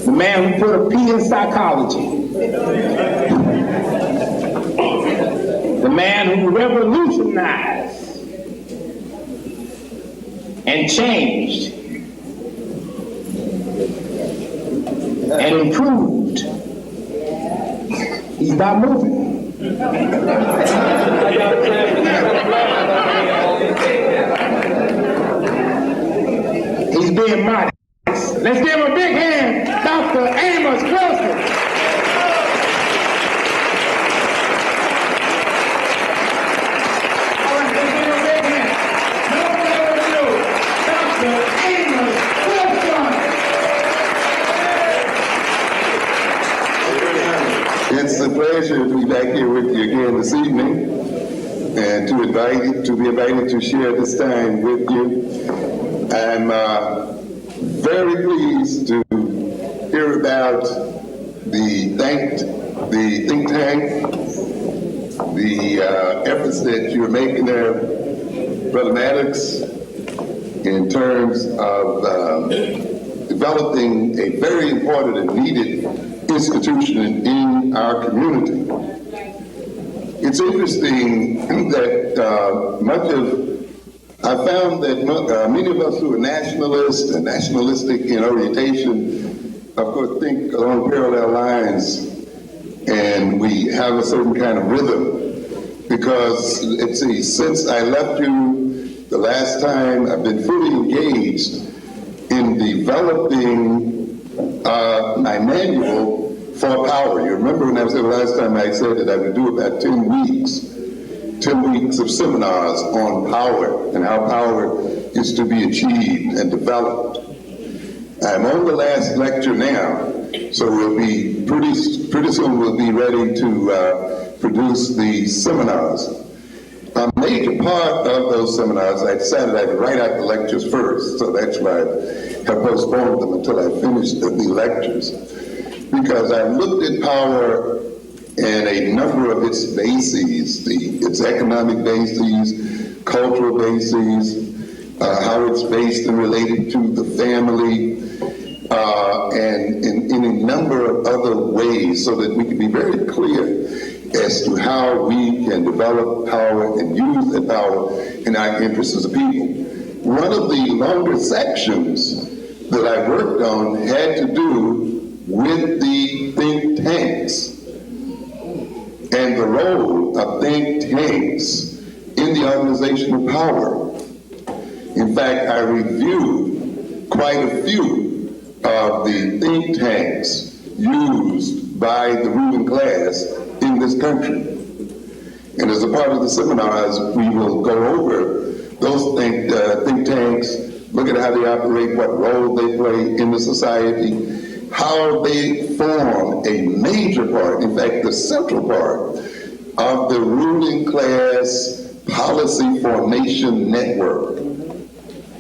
The man who put a P in psychology. The man who revolutionized and changed and improved. He's not moving. He's being modest. Let's give him a big hand, Dr. Amos Wilson. All right, let's give him a big hand. No further ado, Dr. Amos Wilson. It's a pleasure to be back here with you again this evening and to be invited to share this time with you. I'm very pleased to hear about the think tank, the efforts that you're making there, Brother Maddox, in terms of developing a very important and needed institution in our community. It's interesting that I found that many of us who are nationalists and nationalistic in orientation, of course, think along parallel lines, and we have a certain kind of rhythm. Because since I left you the last time, I've been fully engaged in developing my manual for power. You remember when I was there the last time I said that I would do about 10 weeks of seminars on power and how power is to be achieved and developed. I'm on the last lecture now, so we'll be pretty soon we'll be ready to produce the seminars. A major part of those seminars, I decided I'd write out the lectures first, so that's why I have postponed them until I finished the lectures. Because I looked at power and a number of its bases, its economic bases, cultural bases, how it's based and related to the family, and in a number of other ways, so that we can be very clear as to how we can develop power and use that power in our interests as a people. One of the longer sections that I worked on had to do with the think tanks and the role of think tanks in the organization of power. In fact, I reviewed quite a few of the think tanks used by the ruling class in this country. And as a part of the seminars, we will go over those think tanks, look at how they operate, what role they play in the society, how they form a major part, in fact, the central part of the ruling class policy formation network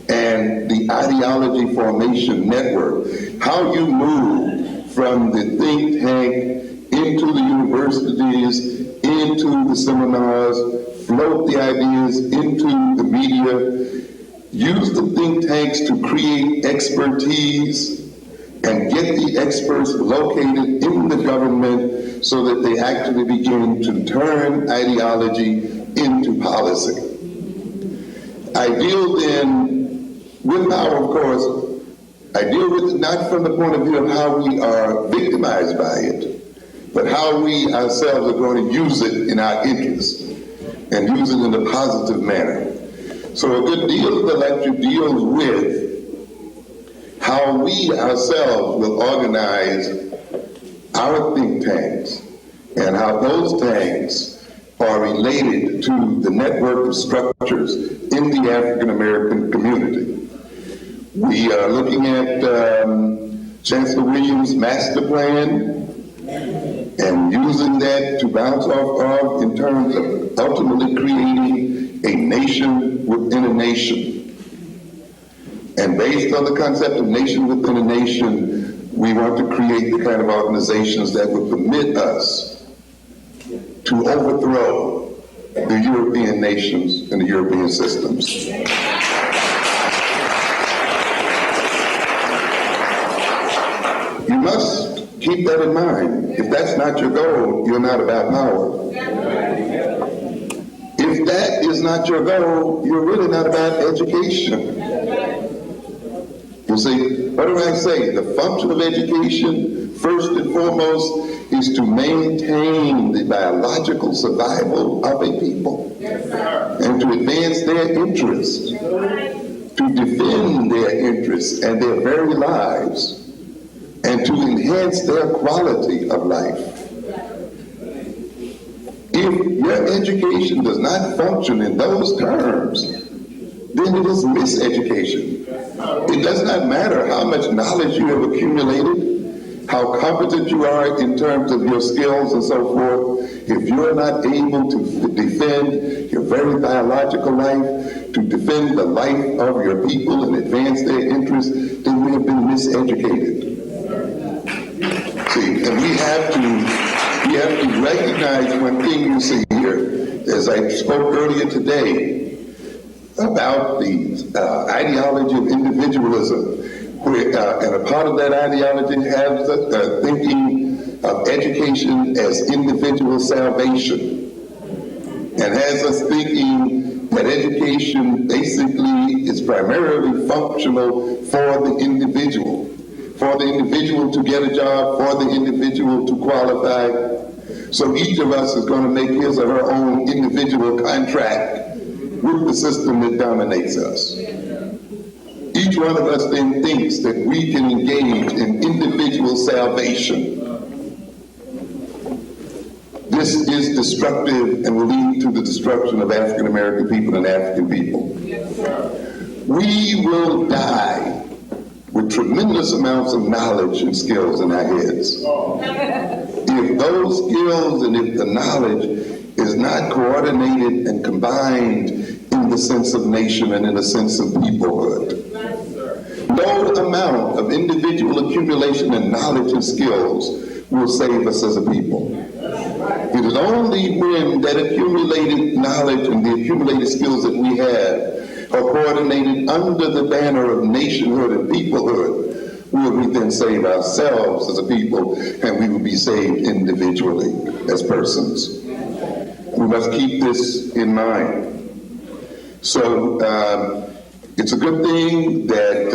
and the ideology formation network, how you move from the think tank into the universities, into the seminars, float the ideas into the media, use the think tanks to create expertise, and get the experts located in the government so that they actually begin to turn ideology into policy. I deal then with power, of course. I deal with it not from the point of view of how we are victimized by it, but how we ourselves are going to use it in our interest and use it in a positive manner. So a good deal of the lecture deals with how we ourselves will organize our think tanks and how those tanks are related to the network of structures in the African American community. We are looking at Chancellor Williams' master plan and using that to bounce off of in terms of ultimately creating a nation within a nation. And based on the concept of nation within a nation, we want to create the kind of organizations that would permit us to overthrow the European nations and the European systems. You must keep that in mind. If that's not your goal, you're not about power. If that is not your goal, you're really not about education. You see, what do I say? The function of education, first and foremost, is to maintain the biological survival of a people and to advance their interests, to defend their interests and their very lives, and to enhance their quality of life. If your education does not function in those terms, then it is miseducation. It does not matter how much knowledge you have accumulated, how competent you are in terms of your skills and so forth. If you're not able to defend your very biological life, to defend the life of your people and advance their interests, then we have been miseducated. See, and we have to recognize one thing you see here, as I spoke earlier today, about the ideology of individualism, and a part of that ideology has the thinking of education as individual salvation, and has us thinking that education basically is primarily functional for the individual to get a job, for the individual to qualify. So each of us is going to make his or her own individual contract with the system that dominates us. Each one of us then thinks that we can engage in individual salvation. This is destructive and will lead to the destruction of African American people and African people. We will die with tremendous amounts of knowledge and skills in our heads. If those skills and if the knowledge is not coordinated and combined in the sense of nation and in the sense of peoplehood, no amount of individual accumulation and knowledge and skills will save us as a people. It is only when that accumulated knowledge and the accumulated skills that we have are coordinated under the banner of nationhood and peoplehood will we then save ourselves as a people, and we will be saved individually as persons. We must keep this in mind. So it's a good thing that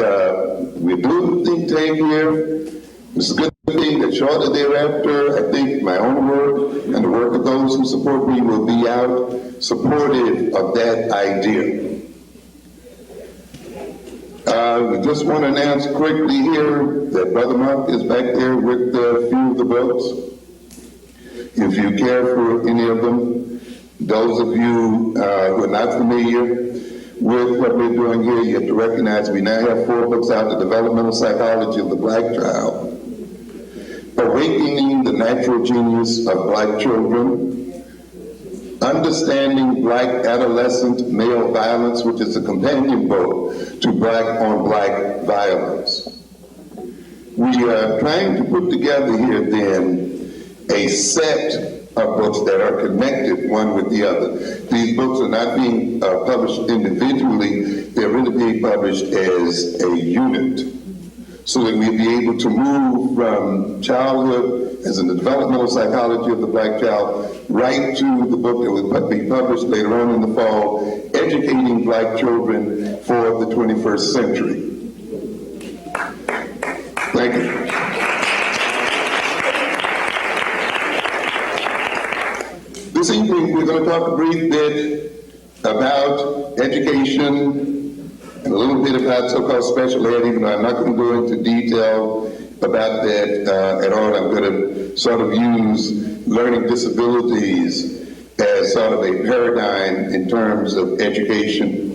we're doing the think tank here. It's a good thing that shortly thereafter, I think my own work and the work of those who support me will be out supportive of that idea. We just want to announce quickly here that Brother Mark is back there with a few of the books. If you care for any of them, those of you who are not familiar with what we're doing here, you have to recognize we now have 4 books out: The Developmental Psychology of the Black Child, Awakening the Natural Genius of Black Children, Understanding Black Adolescent Male Violence, which is a companion book to Black on Black Violence. We are trying to put together here then a set of books that are connected one with the other. These books are not being published individually, they're really being published as a unit, so that we'll be able to move from childhood as in the developmental psychology of the black child right to the book that will be published later on in the fall, Educating Black Children for the 21st Century. Thank you. This evening we're going to talk a brief bit about education and a little bit about so-called special ed, even though I'm not going to go into detail about that at all. I'm going to sort of use learning disabilities as sort of a paradigm in terms of education.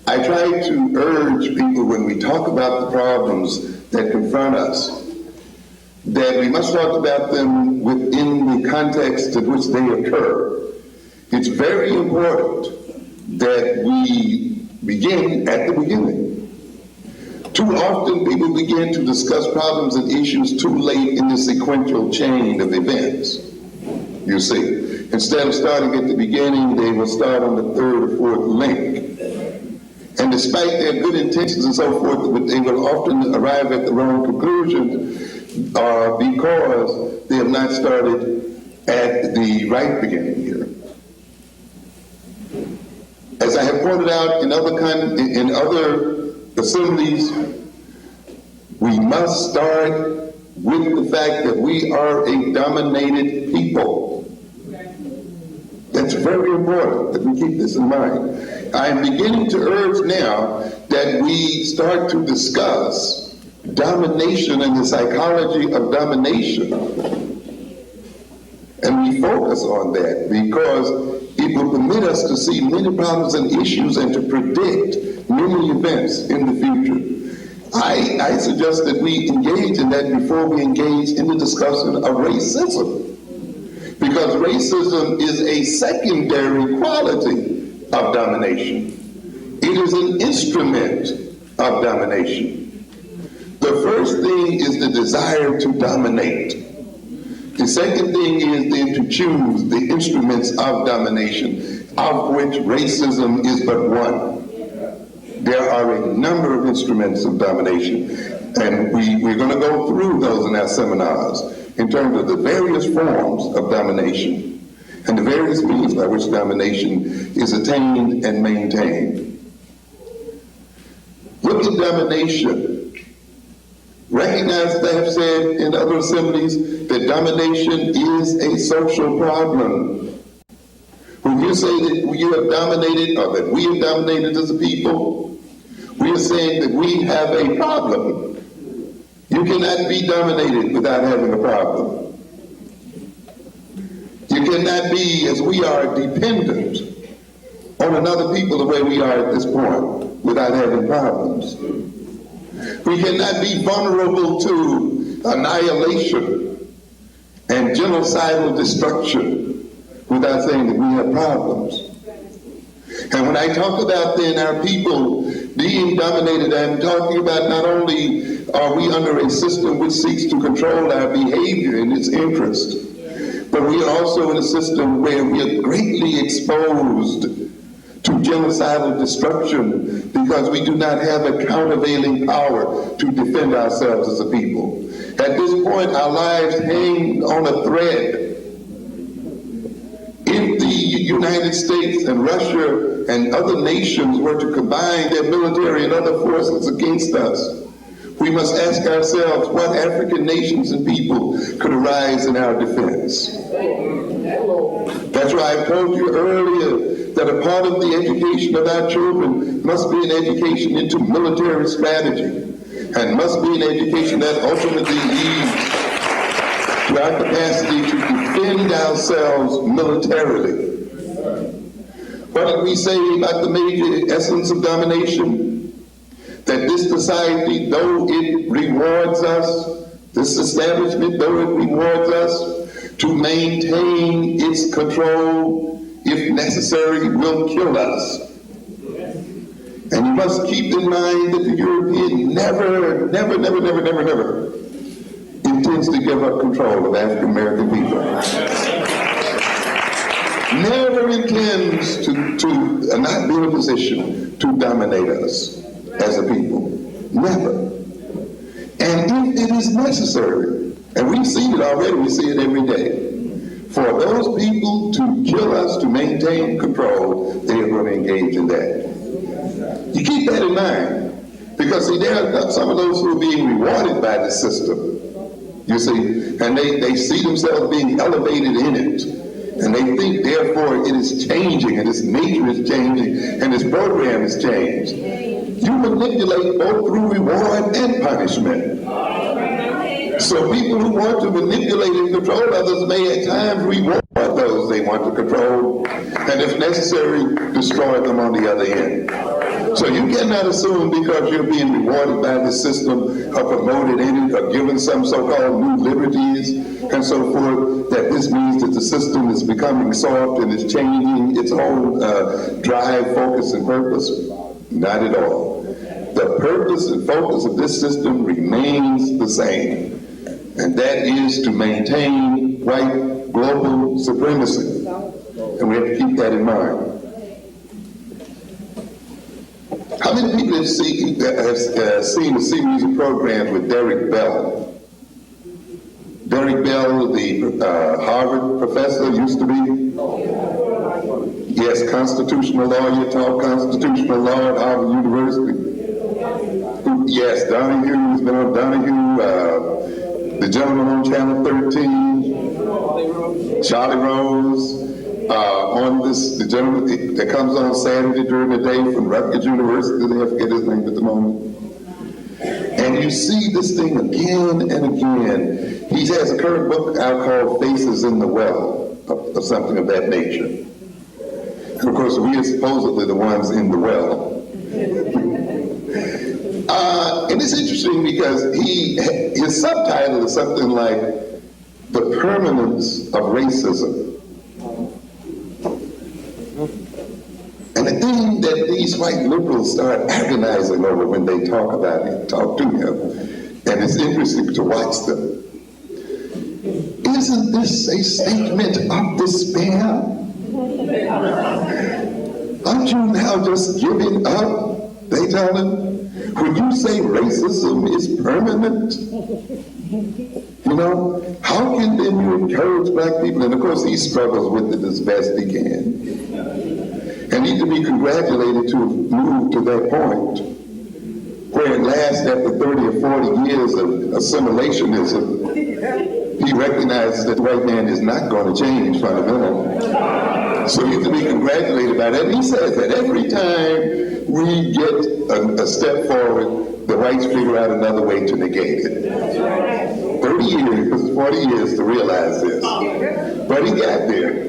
I try to urge people when we talk about the problems that confront us, that we must talk about them within the context in which they occur. It's very important that we begin at the beginning. Too often people begin to discuss problems and issues too late in the sequential chain of events, you see. Instead of starting at the beginning, they will start on the third or fourth link. And despite their good intentions and so forth, they will often arrive at the wrong conclusion because they have not started at the right beginning here. As I have pointed out in other assemblies, we must start with the fact that we are a dominated people. That's very important that we keep this in mind. I am beginning to urge now that we start to discuss domination and the psychology of domination. And we focus on that because it will permit us to see many problems and issues and to predict many events in the future. I suggest that we engage in that before we engage in the discussion of racism. Because racism is a secondary quality of domination. It is an instrument of domination. The first thing is the desire to dominate. The second thing is then to choose the instruments of domination, of which racism is but one. There are a number of instruments of domination, and we're going to go through those in our seminars in terms of the various forms of domination and the various means by which domination is attained and maintained. Look at domination. Recognize, as I have said in other assemblies, that domination is a social problem. When you say that you have dominated, or that we have dominated as a people, we are saying that we have a problem. You cannot be dominated without having a problem. You cannot be, as we are, dependent on another people the way we are at this point without having problems. We cannot be vulnerable to annihilation and genocidal destruction without saying that we have problems. And when I talk about then our people being dominated, I'm talking about not only are we under a system which seeks to control our behavior in its interest, but we are also in a system where we are greatly exposed to genocidal destruction because we do not have a countervailing power to defend ourselves as a people. At this point, our lives hang on a thread. If the United States and Russia and other nations were to combine their military and other forces against us, we must ask ourselves what African nations and people could arise in our defense. That's why I told you earlier that a part of the education of our children must be an education into military strategy and must be an education that ultimately leads to our capacity to defend ourselves militarily. What did we say about the major essence of domination? That this society, though it rewards us, this establishment, though it rewards us, to maintain its control, if necessary, will kill us. And you must keep in mind that the European never intends to give up control of African American people. Never intends to not be in a position to dominate us as a people. Never. And if it is necessary, and we've seen it already, we see it every day, for those people to kill us to maintain control, they are going to engage in that. You keep that in mind, because see, there are some of those who are being rewarded by the system, you see, and they see themselves being elevated in it, and they think therefore it is changing, and its nature is changing, and its program is changed. You manipulate both through reward and punishment. So people who want to manipulate and control others may at times reward those they want to control, and if necessary, destroy them on the other end. So you cannot assume because you're being rewarded by the system or promoted in it or given some so-called new liberties and so forth, that this means that the system is becoming soft and is changing its own drive, focus, and purpose. Not at all. The purpose and focus of this system remains the same, and that is to maintain white global supremacy. And we have to keep that in mind. How many people have seen a series of programs with Derek Bell? Derek Bell, the Harvard professor, used to be. Yes, constitutional lawyer, taught constitutional law at Harvard University. Yes, Donahue, has been on Donahue, the gentleman on Channel 13, Charlie Rose, on this, the gentleman that comes on Saturday during the day from Rutgers University, I forget his name at the moment. And you see this thing again and again. He has a current book out called Faces in the Well, or something of that nature. And of course, we are supposedly the ones in the well. And it's interesting because his subtitle is something like The Permanence of Racism. And the thing that these white liberals start agonizing over when they talk about him, talk to him, and it's interesting to watch them. Isn't this a statement of despair? Aren't you now just giving up? They tell him. When you say racism is permanent, you know, how can then you encourage black people? And of course he struggles with it as best he can. And need to be congratulated to have moved to that point where at last, after 30 or 40 years of assimilationism, he recognizes that the white man is not going to change fundamentally. So he needs to be congratulated about that. And he says that every time we get a step forward, the whites figure out another way to negate it. 30 years, 40 years to realize this. But he got there.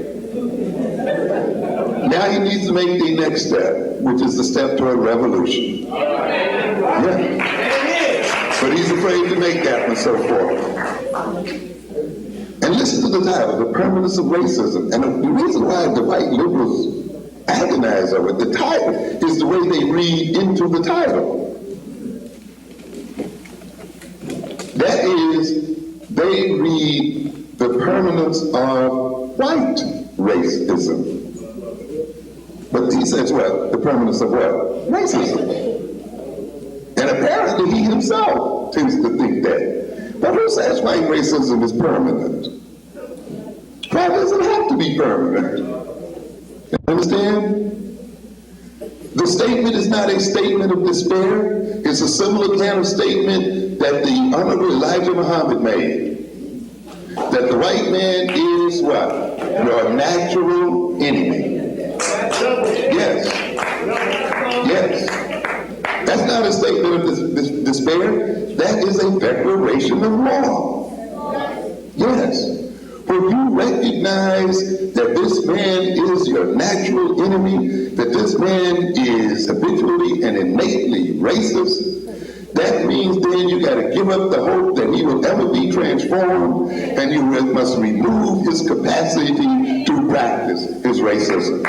Now he needs to make the next step, which is the step toward revolution. Yeah. But he's afraid to make that one so forth. And listen to the title, The Permanence of Racism. And the reason why the white liberals agonize over it, the title is the way they read into the title. That is, they read the permanence of white racism. But he says what? The permanence of what? Racism. And apparently he himself tends to think that. But who says white racism is permanent? Why does it have to be permanent? You understand? The statement is not a statement of despair. It's a similar kind of statement that the Honorable Elijah Muhammad made. That the white man is what? Your natural enemy. Yes. Yes. That's not a statement of despair. That is a declaration of law. Yes. When you recognize that this man is your natural enemy, that this man is habitually and innately racist, that means then you got to give up the hope that he will ever be transformed, and you must remove his capacity to practice his racism.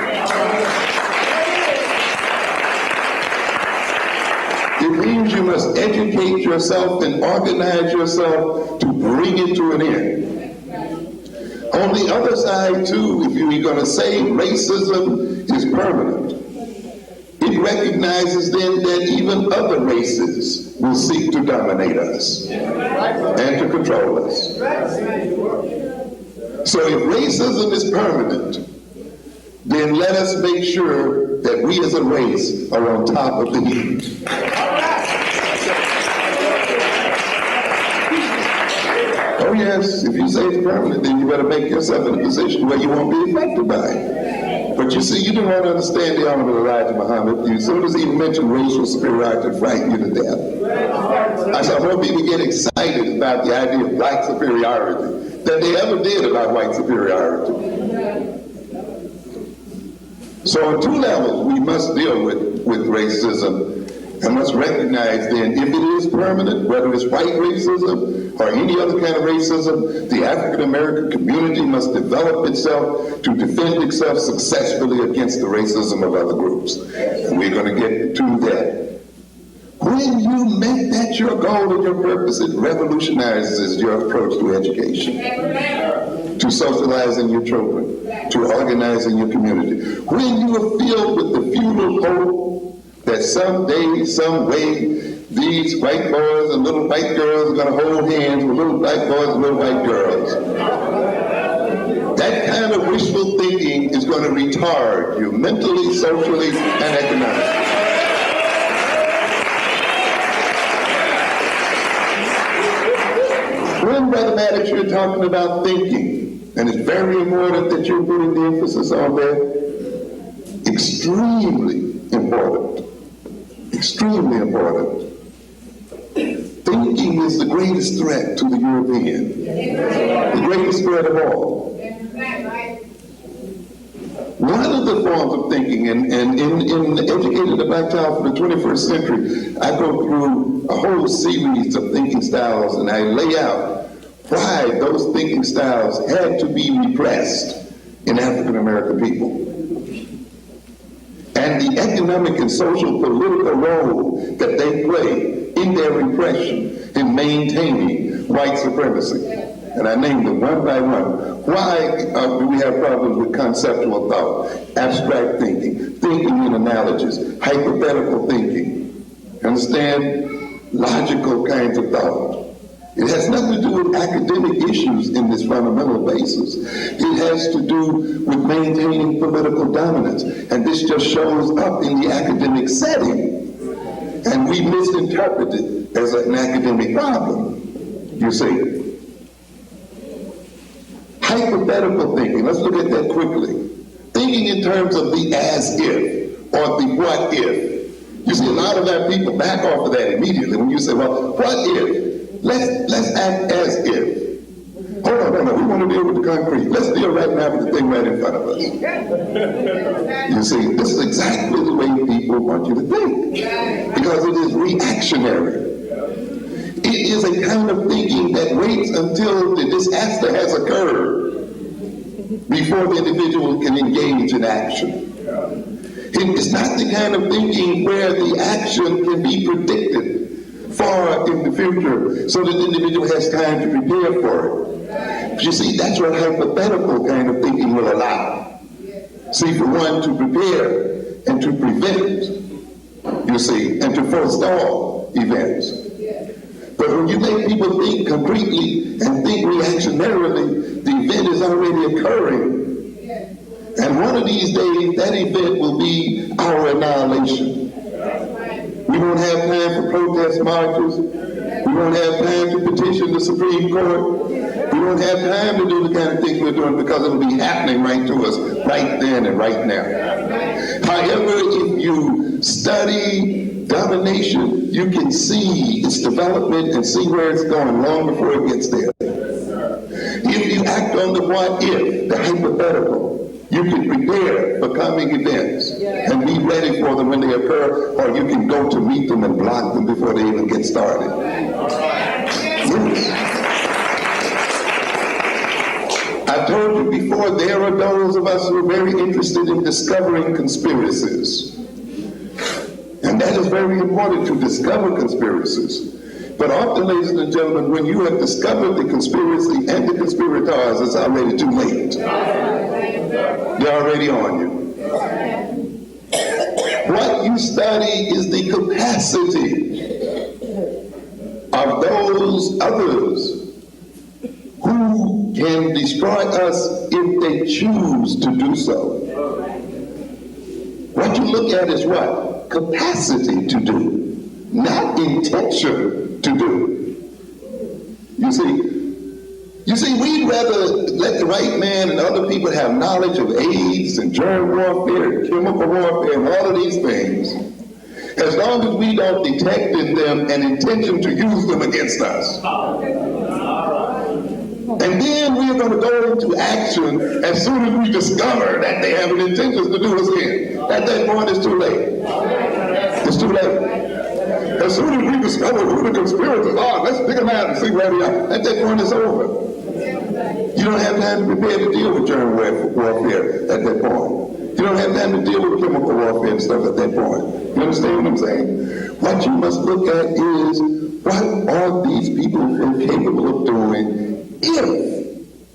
It means you must educate yourself and organize yourself to bring it to an end. On the other side, too, if you're going to say racism is permanent, it recognizes then that even other races will seek to dominate us and to control us. So if racism is permanent, then let us make sure that we as a race are on top of the heap. Oh yes, if you say it's permanent, then you better make yourself in a position where you won't be affected by it. But you see, you don't want to understand the Honorable Elijah Muhammad. As soon as he mentioned racial superiority, it frightened you to death. I saw more people get excited about the idea of black superiority than they ever did about white superiority. So on two levels, we must deal with racism and must recognize then if it is permanent, whether it's white racism or any other kind of racism, the African American community must develop itself to defend itself successfully against the racism of other groups. And we're going to get to that. When you make that your goal and your purpose, it revolutionizes your approach to education, to socializing your children, to organizing your community. When you are filled with the futile hope that someday, some way, these white boys and little white girls are going to hold hands with little black boys and little white girls. That kind of wishful thinking is going to retard you mentally, socially, and economically. When, Brother Maddox, you're talking about thinking, and it's very important that you're putting the emphasis on that, extremely important. Extremely important. Thinking is the greatest threat to the European. The greatest threat of all. One of the forms of thinking, and in Educating the Black Child for the 21st Century, I go through a whole series of thinking styles, and I lay out why those thinking styles had to be repressed in African American people. And the economic and social political role that they play in their repression in maintaining white supremacy. And I named them one by one. Why do we have problems with conceptual thought, abstract thinking, thinking in analogies, hypothetical thinking? Understand? Logical kinds of thought. It has nothing to do with academic issues in this fundamental basis. It has to do with maintaining political dominance. And this just shows up in the academic setting. And we misinterpret it as an academic problem, you see. Hypothetical thinking, let's look at that quickly. Thinking in terms of the as if, or the what if. You see, a lot of our people back off of that immediately when you say, well, what if? Let's act as if. Hold on, we want to deal with the concrete. Let's deal right now with the thing right in front of us. You see, this is exactly the way people want you to think. Because it is reactionary. It is a kind of thinking that waits until the disaster has occurred before the individual can engage in action. It's not the kind of thinking where the action can be predicted far in the future so that the individual has time to prepare for it. But you see, that's what hypothetical kind of thinking will allow. See, for one, to prepare and to prevent, you see, and to forestall events. But when you make people think concretely and think reactionarily, the event is already occurring. And one of these days, that event will be our annihilation. We won't have time for protest marches. We won't have time to petition the Supreme Court. We won't have time to do the kind of things we're doing because it'll be happening right to us right then and right now. However, if you study domination, you can see its development and see where it's going long before it gets there. If you act on the what if, the hypothetical, you can prepare for coming events and be ready for them when they occur, or you can go to meet them and block them before they even get started. Yes. I told you before, there are those of us who are very interested in discovering conspiracies. And that is very important, to discover conspiracies. But often, ladies and gentlemen, when you have discovered the conspiracy and the conspirators, it's already too late. They're already on you. What you study is the capacity of those others who can destroy us if they choose to do so. What you look at is what? Capacity to do, not intention to do. You see, we'd rather let the white man and other people have knowledge of AIDS and germ warfare and chemical warfare and all of these things, as long as we don't detect in them an intention to use them against us. And then we're going to go into action as soon as we discover that they have an intention to do us in. At that point, it's too late. It's too late. As soon as we discover who the conspirators are, let's pick them out and see where they are. At that point, it's over. You don't have time to prepare to deal with germ warfare at that point. You don't have time to deal with chemical warfare and stuff at that point. You understand what I'm saying? What you must look at is, what are these people capable of doing if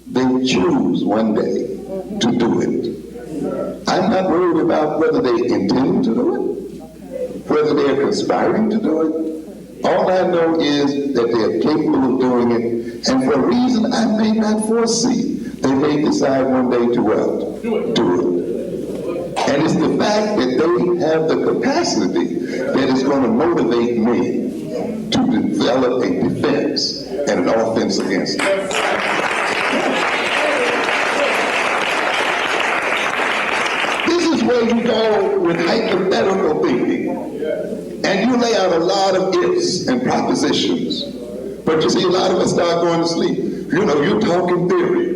they choose one day to do it? I'm not worried about whether they intend to do it, whether they are conspiring to do it. All I know is that they are capable of doing it, and for a reason I may not foresee, they may decide one day to what? Do it. And it's the fact that they have the capacity that is going to motivate me to develop a defense and an offense against it. This is where you go with hypothetical thinking. And you lay out a lot of ifs and propositions. But you see, a lot of us start going to sleep. You know, you're talking theory.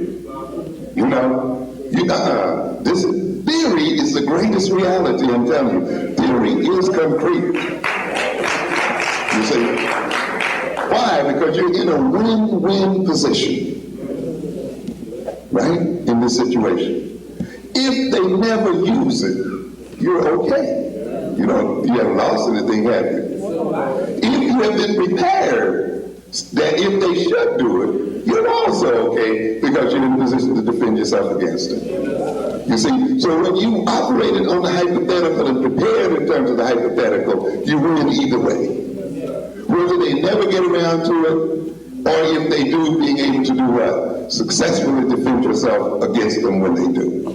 This theory is the greatest reality, I'm telling you. Theory is concrete. You see? Why? Because you're in a win-win position, right, in this situation. If they never use it, you're okay. You haven't lost anything, have you? If you have been prepared that if they should do it, you're also okay because you're in a position to defend yourself against it. You see, so when you operated on the hypothetical and prepared in terms of the hypothetical, you win either way. Whether they never get around to it, or if they do, being able to do what? Successfully defend yourself against them when they do,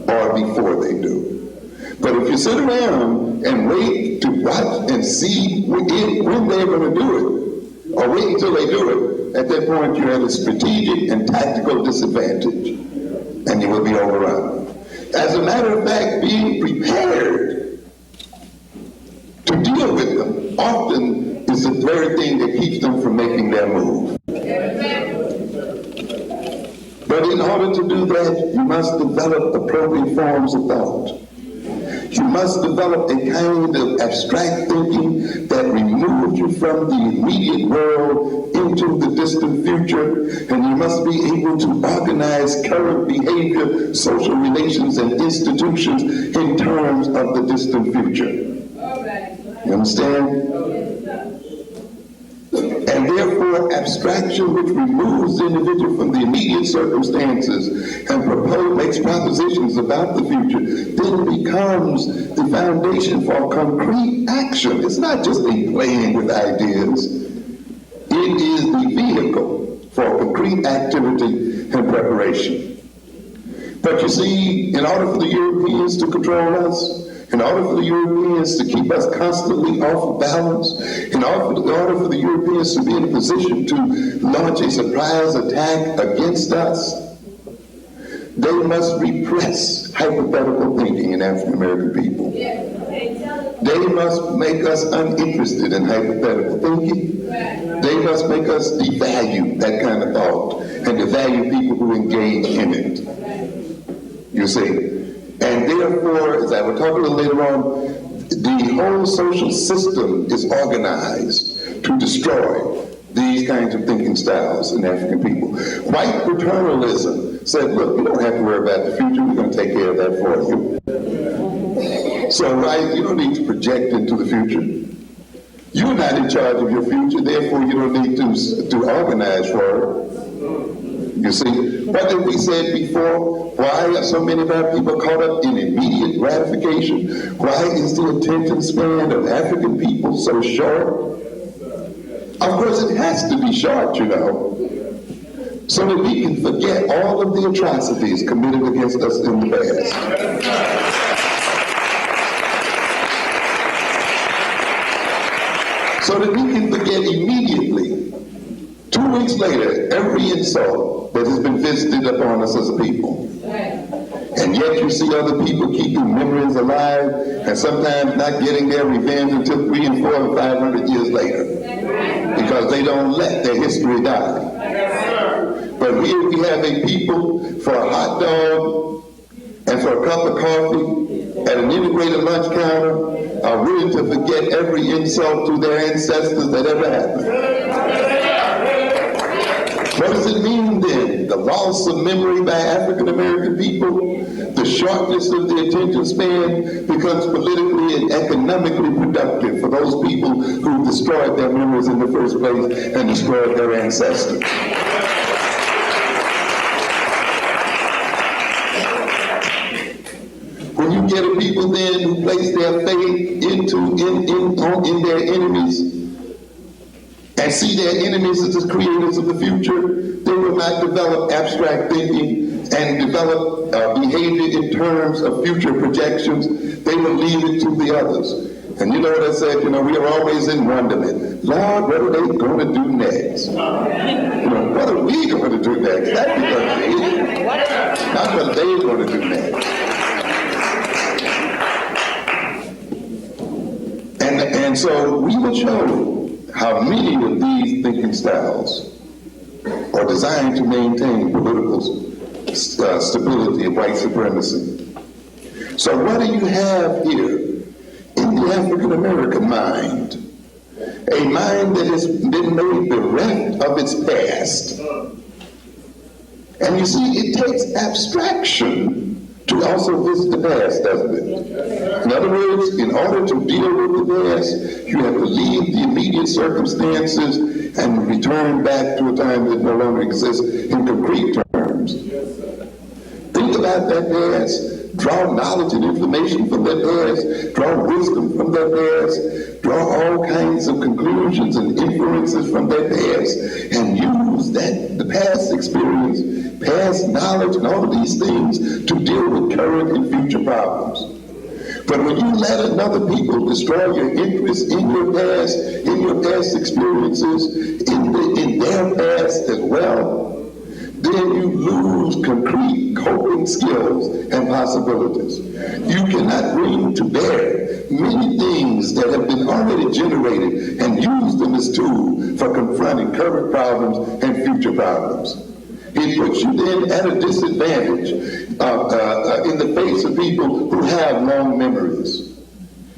or before they do. But if you sit around and wait to watch and see when they're going to do it, or wait until they do it, at that point you're at a strategic and tactical disadvantage, and you will be overrun. As a matter of fact, being prepared to deal with them often is the very thing that keeps them from making their move. But in order to do that, you must develop appropriate forms of thought. You must develop a kind of abstract thinking that removes you from the immediate world into the distant future, and you must be able to organize current behavior, social relations, and institutions in terms of the distant future. You understand? And therefore, abstraction, which removes the individual from the immediate circumstances and makes propositions about the future, then becomes the foundation for concrete action. It's not just a playing with ideas. It is the vehicle for concrete activity and preparation. But you see, in order for the Europeans to control us, in order for the Europeans to keep us constantly off balance, in order for the Europeans to be in a position to launch a surprise attack against us, they must repress hypothetical thinking in African American people. They must make us uninterested in hypothetical thinking. They must make us devalue that kind of thought and devalue people who engage in it. You see? And therefore, as I will talk a little later on, the whole social system is organized to destroy these kinds of thinking styles in African people. White paternalism said, look, you don't have to worry about the future, we're going to take care of that for you. So, right, you don't need to project into the future. You're not in charge of your future, therefore you don't need to organize for it. You see, what did we say before? Why are so many of our people caught up in immediate gratification? Why is the attention span of African people so short? Of course, it has to be short, you know, so that we can forget all of the atrocities committed against us in the past. So that we can forget immediately, 2 weeks later, every insult that has been visited upon us as a people. And yet you see other people keeping memories alive and sometimes not getting their revenge until 300 and 400 and 500 years later because they don't let their history die. But here we have a people for a hot dog and for a cup of coffee at an integrated lunch counter are willing to forget every insult to their ancestors that ever happened. What does it mean then? The loss of memory by African American people, the shortness of the attention span becomes politically and economically productive for those people who destroyed their memories in the first place and destroyed their ancestors. When you get a people then who place their faith in their enemies, and see their enemies as the creators of the future, they will not develop abstract thinking and develop behavior in terms of future projections. They will leave it to the others. And you know what I said? You know, we are always in wonderment. Lord, what are they going to do next? You know, what are we going to do next? That's because not what they're going to do next. And so we will show how many of these thinking styles are designed to maintain political stability and white supremacy. So what do you have here in the African American mind? A mind that has been made bereft of its past. And you see, it takes abstraction to also visit the past, doesn't it? In other words, in order to deal with the past, you have to leave the immediate circumstances and return back to a time that no longer exists in concrete terms. Think about that past. Draw knowledge and information from that past. Draw wisdom from that past. Draw all kinds of conclusions and inferences from that past, and use the past experience, past knowledge, and all of these things to deal with current and future problems. But when you let another people destroy your interest in your past experiences, in their past as well, then you lose concrete coping skills and possibilities. You cannot bring to bear many things that have been already generated and use them as tools for confronting current problems and future problems. It puts you then at a disadvantage in the face of people who have long memories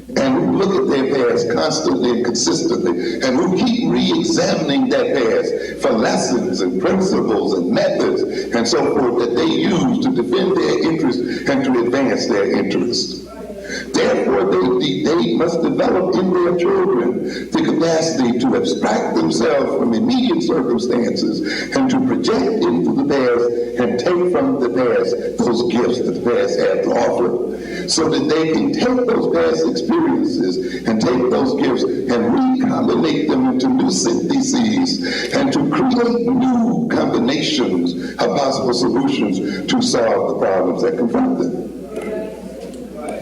and who look at their past constantly and consistently, and who keep re-examining that past for lessons and principles and methods and so forth that they use to defend their interests and to advance their interests. Therefore, they must develop in their children the capacity to abstract themselves from immediate circumstances and to project into the past and take from the past those gifts that the past had to offer, so that they can take those past experiences and take those gifts and recombinate them into new syntheses and to create new combinations of possible solutions to solve the problems that confront them.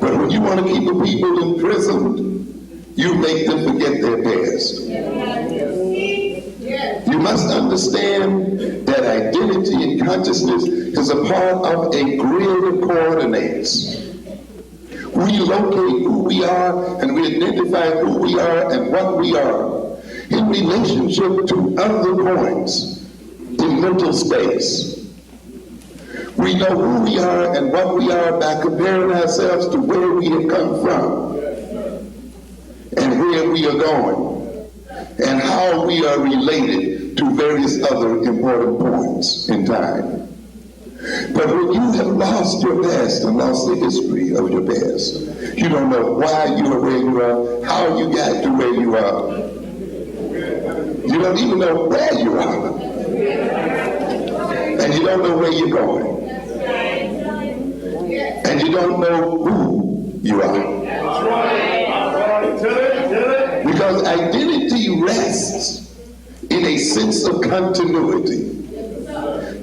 But when you want to keep the people imprisoned, you make them forget their past. You must understand that identity and consciousness is a part of a grid of coordinates. We locate who we are and we identify who we are and what we are in relationship to other points in mental space. We know who we are and what we are by comparing ourselves to where we have come from and where we are going and how we are related to various other important points in time. But when you have lost your past and lost the history of your past, you don't know why you are where you are, how you got to where you are. You don't even know where you are. And you don't know where you're going. And you don't know who you are. Because identity rests in a sense of continuity.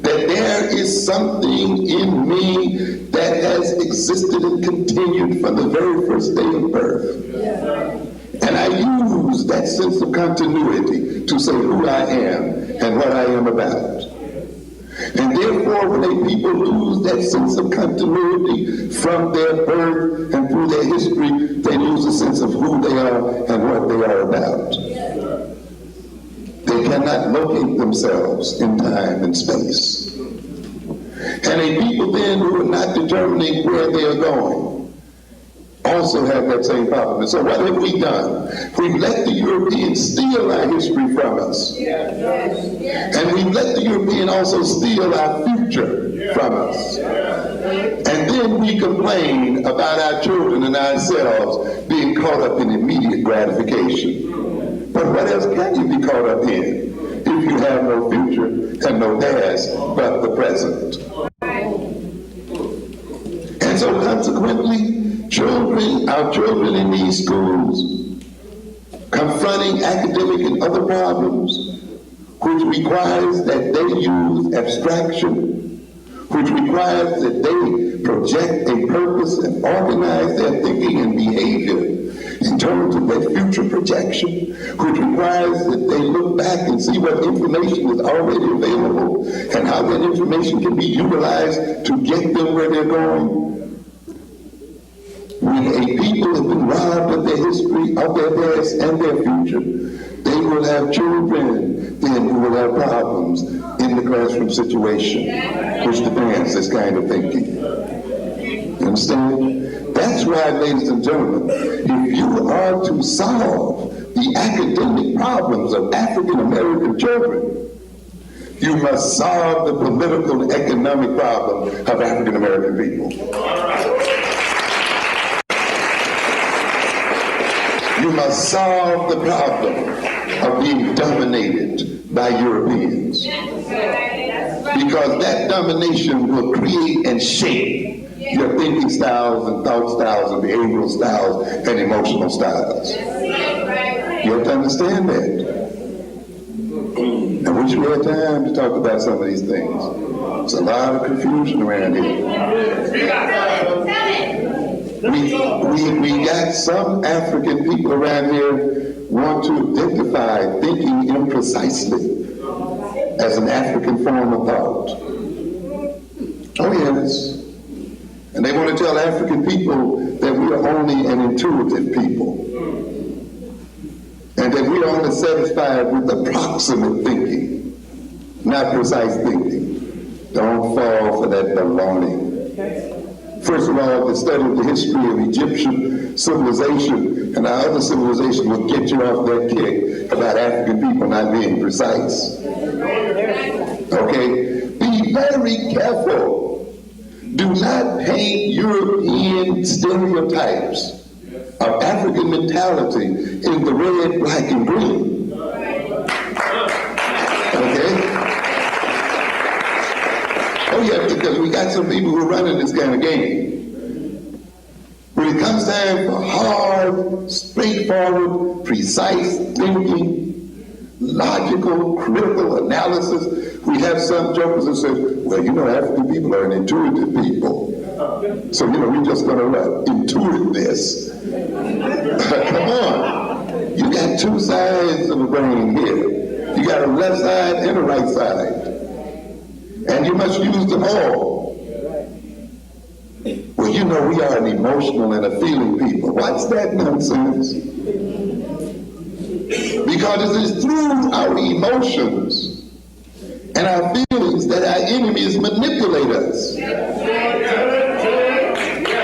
That there is something in me that has existed and continued from the very first day of birth. And I use that sense of continuity to say who I am and what I am about. And therefore, when a people lose that sense of continuity from their birth and through their history, they lose a sense of who they are and what they are about. They cannot locate themselves in time and space. And a people then who are not determining where they are going also have that same problem. And so what have we done? We've let the Europeans steal our history from us. And we've let the European also steal our future from us. And then we complain about our children and ourselves being caught up in immediate gratification. But what else can you be caught up in if you have no future and no past but the present? And so consequently, our children in these schools, confronting academic and other problems, which requires that they use abstraction, which requires that they project a purpose and organize their thinking and behavior in terms of their future projection, which requires that they look back and see what information is already available and how that information can be utilized to get them where they're going. When a people have been robbed of their history, of their past, and their future, they will have children then who will have problems in the classroom situation, which demands this kind of thinking. You understand? That's why, ladies and gentlemen, if you are to solve the academic problems of African American children, you must solve the political and economic problem of African American people. You must solve the problem of being dominated by Europeans, because that domination will create and shape your thinking styles and thought styles and behavioral styles and emotional styles. You have to understand that. I wish we had time to talk about some of these things. There's a lot of confusion around here. We got some African people around here want to identify thinking imprecisely as an African form of thought. Oh yes. And they want to tell African people that we are only an intuitive people, and that we are only satisfied with approximate thinking, not precise thinking. Don't fall for that baloney. First of all, the study of the history of Egyptian civilization and our other civilization will get you off that kick about African people not being precise. Okay? Be very careful. Do not paint European stereotypes of African mentality in the red, black, and green. Okay? Oh yeah, because we got some people who are running this kind of game. When it comes time for hard, straightforward, precise thinking, logical, critical analysis, we have some jokers who say, well, you know, African people are an intuitive people. So, you know, we're just going to intuit this. Come on. You got two sides of the brain here. You got a left side and a right side. And you must use them all. Well, you know, we are an emotional and a feeling people. What's that nonsense? Because it is through our emotions and our feelings that our enemies manipulate us.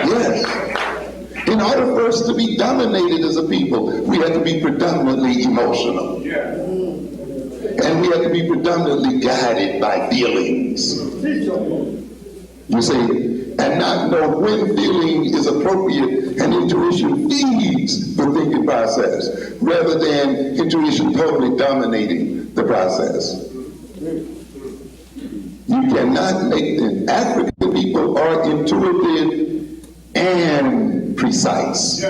Yes. In order for us to be dominated as a people, we have to be predominantly emotional. And we have to be predominantly guided by feelings. You see, and not know when feeling is appropriate, and intuition feeds the thinking process, rather than intuition totally dominating the process. You cannot make them. African people are intuitive and precise. We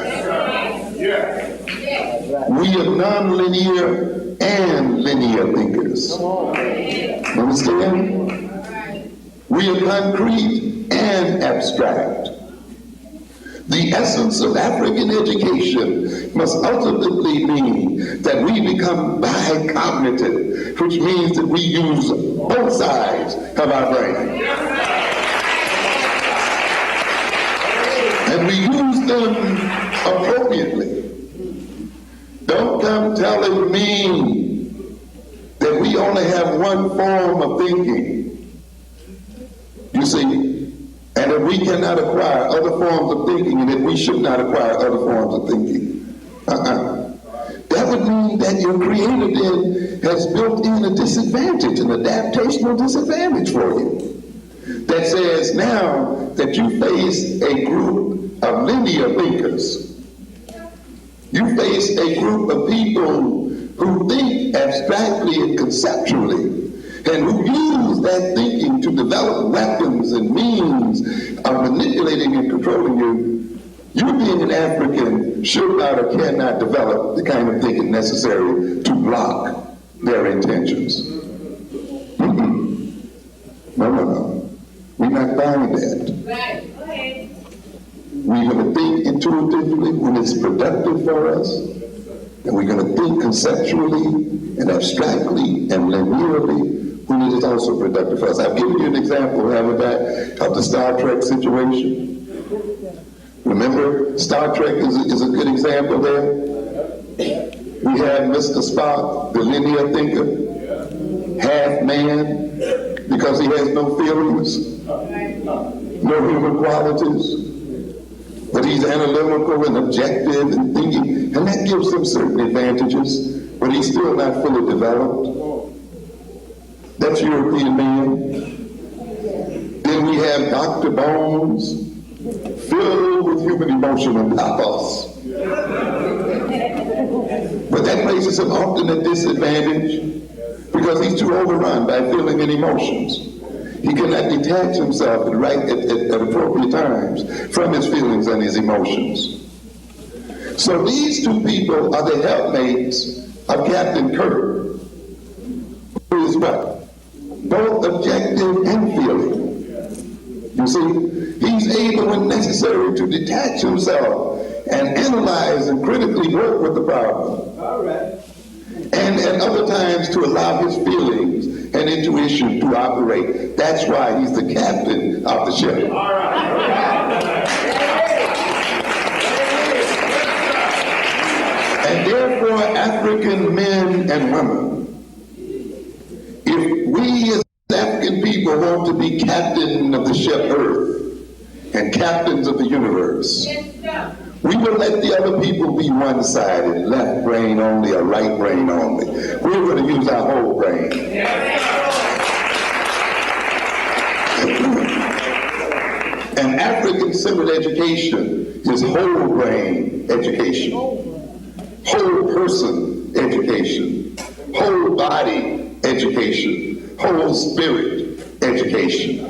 are non-linear and linear thinkers. Understand? We are concrete and abstract. The essence of African education must ultimately mean that we become bicognitive, which means that we use both sides of our brain. And we use them appropriately. Don't come telling me that we only have one form of thinking. You see, and that we cannot acquire other forms of thinking, and that we should not acquire other forms of thinking. That would mean that your creator then has built in a disadvantage, an adaptational disadvantage for you. That says now that you face a group of linear thinkers. You face a group of people who think abstractly and conceptually, and who use that thinking to develop weapons and means of manipulating and controlling you. You being an African should not or cannot develop the kind of thinking necessary to block their intentions. No. We're not buying that. Right. Okay. We're going to think intuitively when it's productive for us, and we're going to think conceptually and abstractly and linearly when it is also productive for us. I've given you an example, haven't I, of the Star Trek situation. Remember, Star Trek is a good example there. We have Mr. Spock, the linear thinker, half man, because he has no feelings, no human qualities. But he's analytical and objective and thinking, and that gives him certain advantages, but he's still not fully developed. That's European man. Then we have Dr. Bones, filled with human emotion and pathos. But that places him often at disadvantage because he's too overrun by feeling and emotions. He cannot detach himself at appropriate times from his feelings and his emotions. So these two people are the helpmates of Captain Kirk, who is what? Both objective and feeling. You see, he's able when necessary to detach himself and analyze and critically work with the problem. All right. And at other times to allow his feelings and intuition to operate. That's why he's the captain of the ship. All right. And therefore, African men and women, if we as African people want to be captain of the ship Earth and captains of the universe, we will let the other people be one-sided, left brain only or right brain only. We're going to use our whole brain. And African-centered education is whole brain education, whole person education, whole body education, whole spirit education.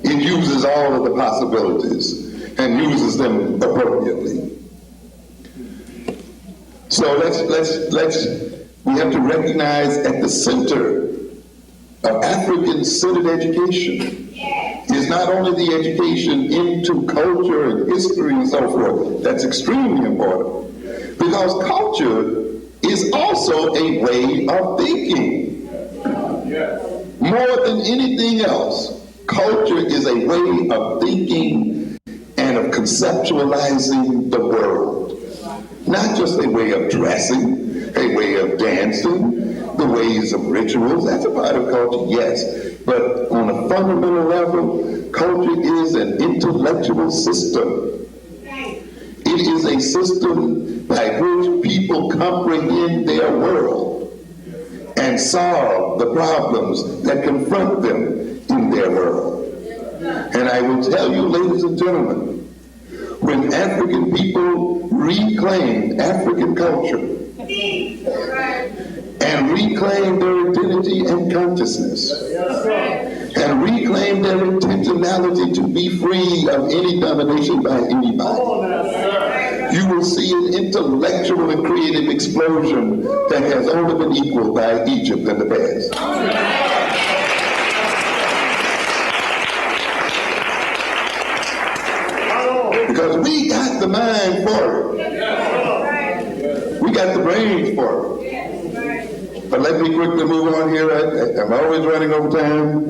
It uses all of the possibilities and uses them appropriately. So we have to recognize at the center of African-centered education is not only the education into culture and history and so forth, that's extremely important, because culture is also a way of thinking. More than anything else, culture is a way of thinking and of conceptualizing the world. Not just a way of dressing, a way of dancing, the ways of rituals, that's a part of culture, yes. But on a fundamental level, culture is an intellectual system. It is a system by which people comprehend their world and solve the problems that confront them in their world. And I will tell you, ladies and gentlemen, when African people reclaim African culture and reclaim their identity and consciousness and reclaim their intentionality to be free of any domination by anybody, you will see an intellectual and creative explosion that has only been equaled by Egypt in the past. Because we got the mind for it. We got the brains for it. But let me quickly move on here. I'm always running over time.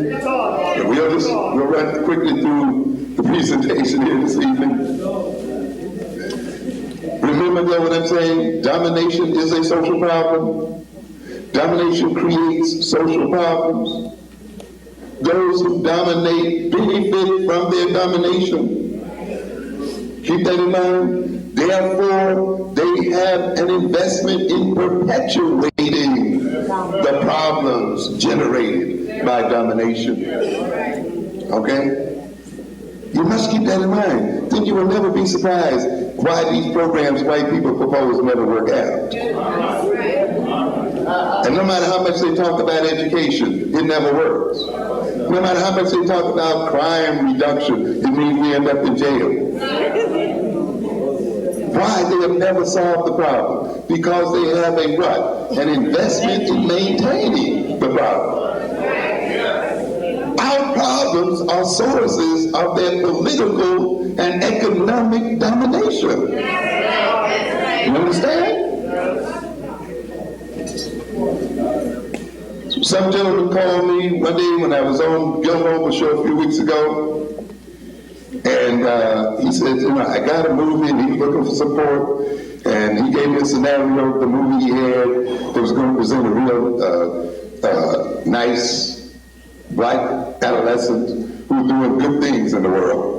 We'll run quickly through the presentation here this evening. Remember that what I'm saying? Domination is a social problem. Domination creates social problems. Those who dominate benefit from their domination. Keep that in mind. Therefore, they have an investment in perpetuating the problems generated by domination. Okay? You must keep that in mind. Then you will never be surprised why these programs white people propose never work out. And no matter how much they talk about education, it never works. No matter how much they talk about crime reduction, it means we end up in jail. Why? They have never solved the problem. Because they have a what? An investment in maintaining the problem. Our problems are sources of their political and economic domination. You understand? Some gentleman called me one day when I was on Gilmore show a few weeks ago, and he said, I got a movie, and he was looking for support, and he gave me a scenario of the movie he had that was going to present a real nice black adolescent who was doing good things in the world.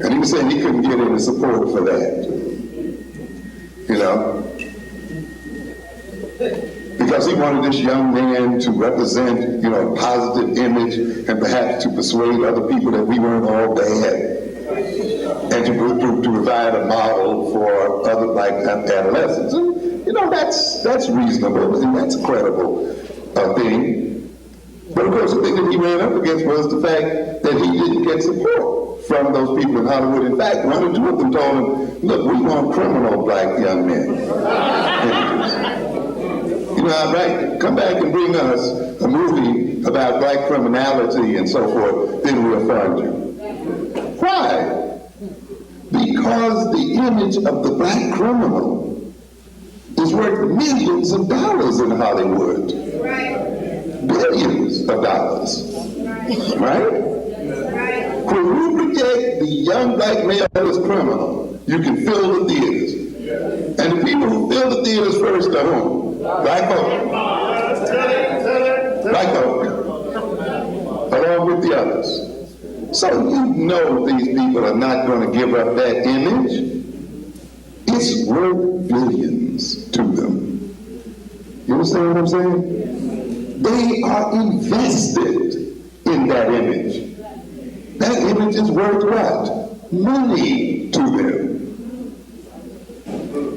And he was saying he couldn't get any support for that. Because he wanted this young man to represent, a positive image and perhaps to persuade other people that we weren't all bad and to provide a model for other black adolescents. And, that's reasonable and that's a credible thing. But of course, the thing that he ran up against was the fact that he didn't get support from those people in Hollywood. In fact, one or two of them told him, look, we want criminal black young men. Right, come back and bring us a movie about black criminality and so forth, then we'll fund you. Why? Because the image of the black criminal is worth millions of dollars in Hollywood. Billions of dollars. Right? When you project the young black male as criminal, you can fill the theaters. And the people who fill the theaters first are whom? Black folk. Black folk. Along with the others. So these people are not going to give up that image. It's worth billions to them. You understand what I'm saying? They are invested in that image. That image is worth what? Money to them.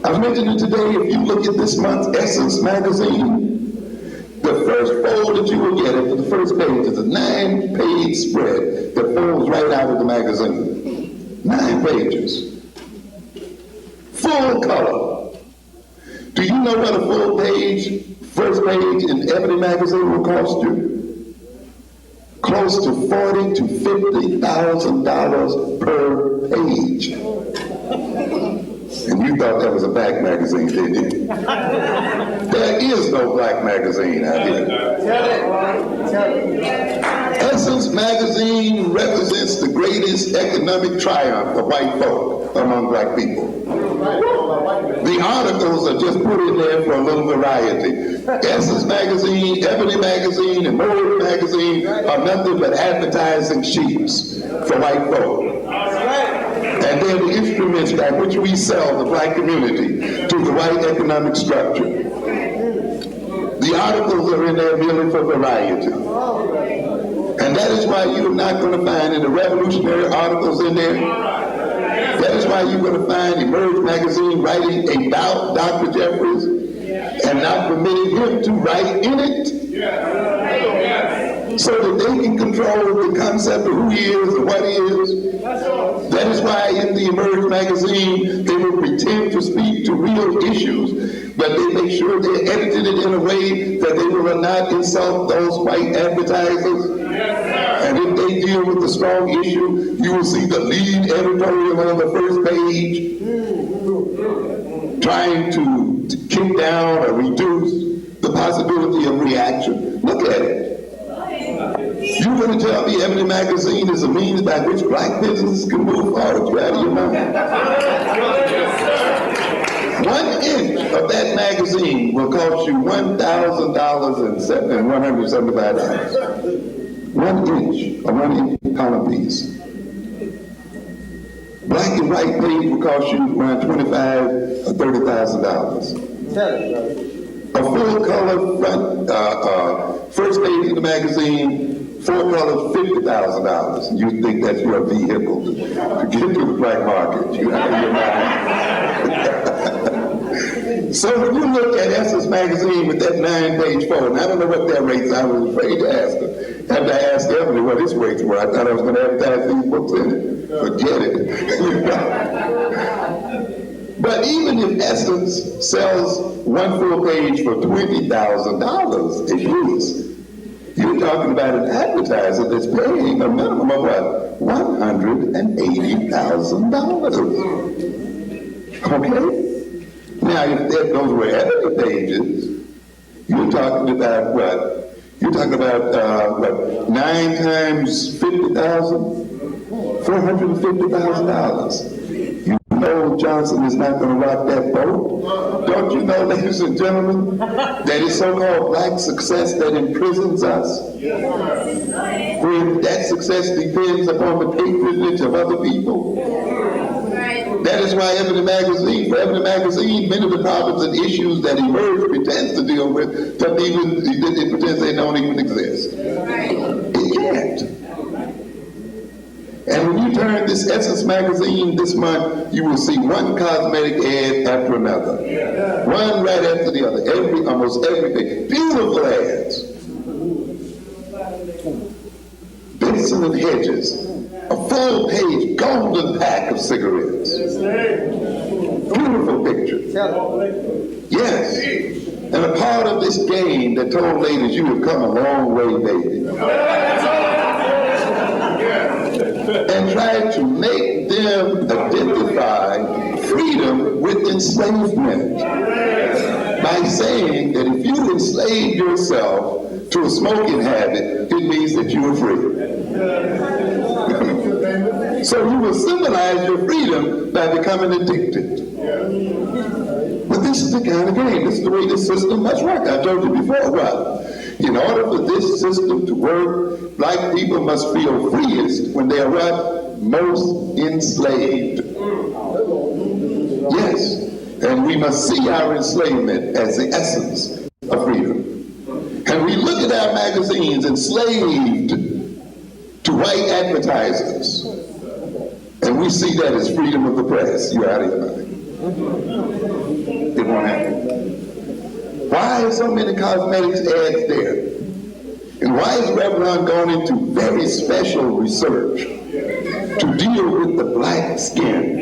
I've mentioned it today. If you look at this month's Essence magazine, the first fold that you will get after the first page is a 9-page spread that folds right out of the magazine. 9 pages. Full color. Do you know what a full page, first page in Ebony magazine will cost you? Close to $40,000 to $50,000 per page. And you thought that was a black magazine, didn't you? There is no black magazine out here. Essence magazine represents the greatest economic triumph of white folk among black people. The articles are just put in there for a little variety. Essence magazine, Ebony magazine, and Moore magazine are nothing but advertising sheets for white folk. And they're the instruments by which we sell the black community to the white economic structure. The articles are in there merely for variety. And that is why you're not going to find any revolutionary articles in there. That is why you're going to find Emerge magazine writing about Dr. Jeffries and not permitting him to write in it. So that they can control the concept of who he is and what he is. That is why in the Emerge magazine, they will pretend to speak to real issues, but they make sure they edited it in a way that they will not insult those white advertisers. And if they deal with a strong issue, you will see the lead editorial on the first page trying to kick down or reduce the possibility of reaction. Look at it. You're going to tell me Ebony magazine is a means by which black businesses can move forward? You're out of your mind. 1 inch of that magazine will cost you $1,175. 1 inch, a 1 inch column piece. Black and white page will cost you around $25,000 or $30,000. A full color front, first page of the magazine, 4 colors, $50,000. You think that's your vehicle to get to the black market? You out of your mind. So when you look at Essence magazine with that 9-page fold, and I don't know what their rates are, I was afraid to ask her. After I asked Ebony what his rates were, I thought I was going to advertise these books in it. Forget it. But even if Essence sells one full page for $20,000 a piece, you're talking about an advertiser that's paying a minimum of what? $180,000. Okay? Now, if those were editor pages, you're talking about what? You're talking about, 9 times 50,000? $450,000. You know Johnson is not going to rock that boat. Don't you know, ladies and gentlemen, that it's so-called black success that imprisons us? When that success depends upon the patronage of other people. That is why Ebony Magazine, many of the problems and issues that Emerge pretends to deal with, it pretends they don't even exist. It can't. And when you turn this Essence magazine this month, you will see one cosmetic ad after another. One right after the other, almost every day. Beautiful ads. Benson and Hedges, a full-page golden pack of cigarettes. Beautiful picture. Yes. And a part of this game that told ladies, you have come a long way, baby. And tried to make them identify freedom with enslavement by saying that if you enslave yourself to a smoking habit, it means that you are free. So you will symbolize your freedom by becoming addicted. But this is the kind of game. This is the way this system must work. I told you before, what? In order for this system to work, black people must feel freest when they are what? Most enslaved. Yes. And we must see our enslavement as the essence of freedom. And we look at our magazines enslaved to white advertisers. And we see that as freedom of the press. You're out of your mind. It won't happen. Why are so many cosmetics ads there? And why is Revlon going into very special research to deal with the black skin?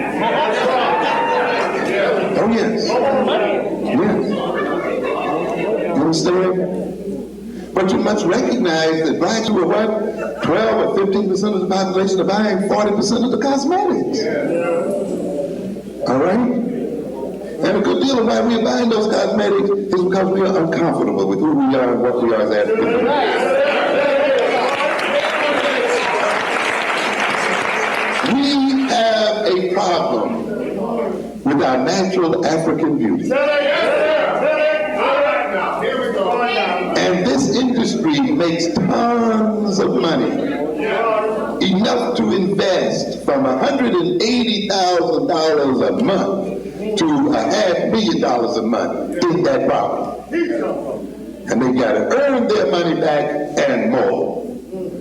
Oh yes. Yes. You understand? But you must recognize that blacks who are what? 12 or 15% of the population are buying 40% of the cosmetics. All right? And a good deal of why we're buying those cosmetics is because we are uncomfortable with who we are and what we are as African people. We have a problem with our natural African beauty. And this industry makes tons of money, enough to invest from $180,000 a month to $500,000 a month in that property. And they got to earn their money back and more.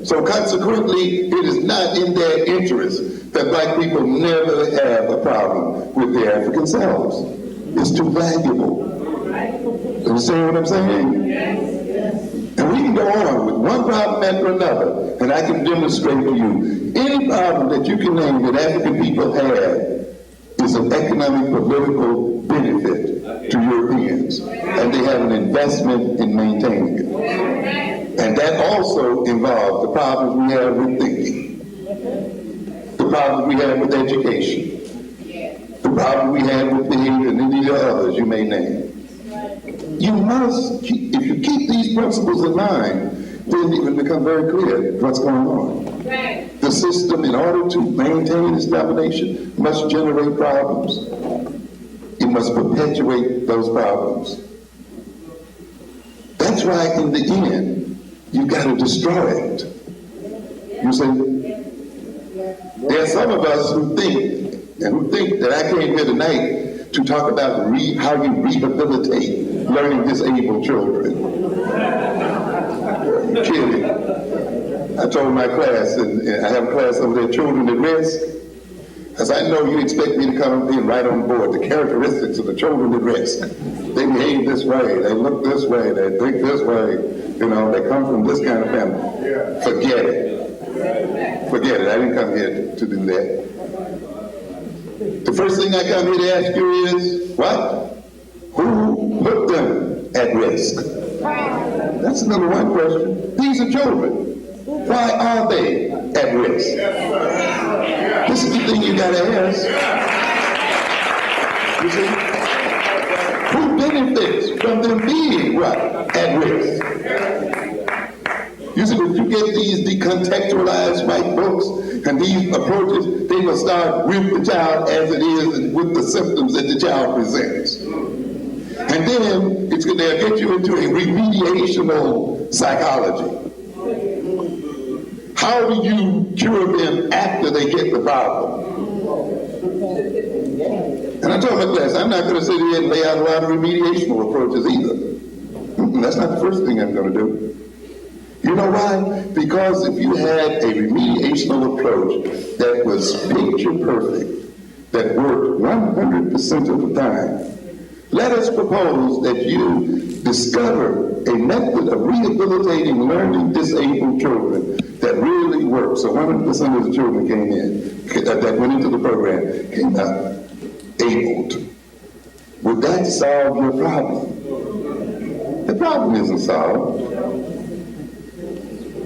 So consequently, it is not in their interest that black people never have a problem with their African selves. It's too valuable. You understand what I'm saying? And we can go on with one problem after another, and I can demonstrate to you any problem that you can name that African people have is an economic, political benefit to Europeans, and they have an investment in maintaining it. And that also involves the problems we have with thinking, the problems we have with education, the problems we have with behavior, and any others you may name. You must, if you keep these principles in mind, then it will become very clear what's going on. The system, in order to maintain its domination, must generate problems. It must perpetuate those problems. That's why in the end, you got to destroy it. You see, there are some of us who think that I came here tonight to talk about how you rehabilitate learning disabled children. You're kidding. I told my class, and I have a class over there, Children at Risk, as I know you expect me to come up here and right on board the characteristics of the children at risk. They behave this way, they look this way, they think this way, you know, they come from this kind of family. Forget it. Forget it. I didn't come here to do that. The first thing I come here to ask you is, what? Who put them at risk? That's the number one question. These are children. Why are they at risk? This is the thing you got to ask. You see? Who benefits from them being what? At risk? You see, when you get these decontextualized white books and these approaches, they will start with the child as it is and with the symptoms that the child presents. And then they'll get you into a remediational psychology. How do you cure them after they get the problem? And I told my class, I'm not going to sit here and lay out a lot of remediational approaches either. That's not the first thing I'm going to do. You know why? Because if you had a remediational approach that was picture perfect, that worked 100% of the time, let us propose that you discover a method of rehabilitating learning disabled children that really works. So 100% of the children came in, that went into the program, came out abled. Would that solve your problem? The problem isn't solved.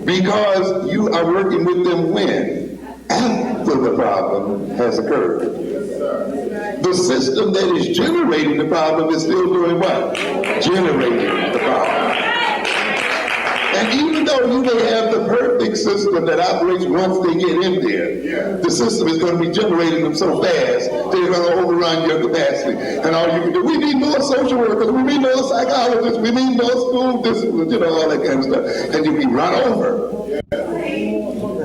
Because you are working with them when? After the problem has occurred. The system that is generating the problem is still doing what? Generating the problem. And even though you may have the perfect system that operates once they get in there, the system is going to be generating them so fast, they're going to overrun your capacity. And all you can do, we need more social workers, we need more psychologists, we need more school disciplines, all that kind of stuff. And you'll be run over.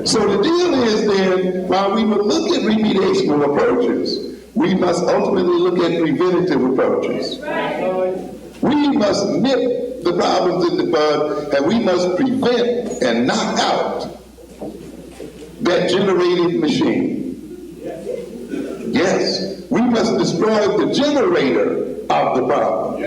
So the deal is then, while we will look at remediational approaches, we must ultimately look at preventative approaches. We must nip the problems in the bud, and we must prevent and knock out that generated machine. Yes, we must destroy the generator of the problem.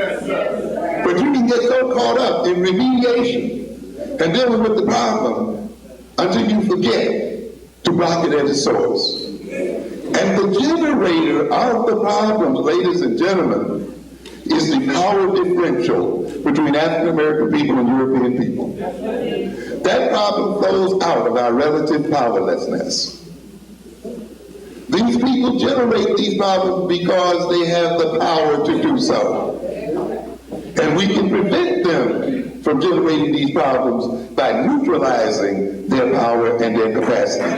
But you can get so caught up in remediation and dealing with the problem until you forget to block it at its source. And the generator of the problems, ladies and gentlemen, is the power differential between African American people and European people. That problem flows out of our relative powerlessness. These people generate these problems because they have the power to do so. And we can prevent them from generating these problems by neutralizing their power and their capacity.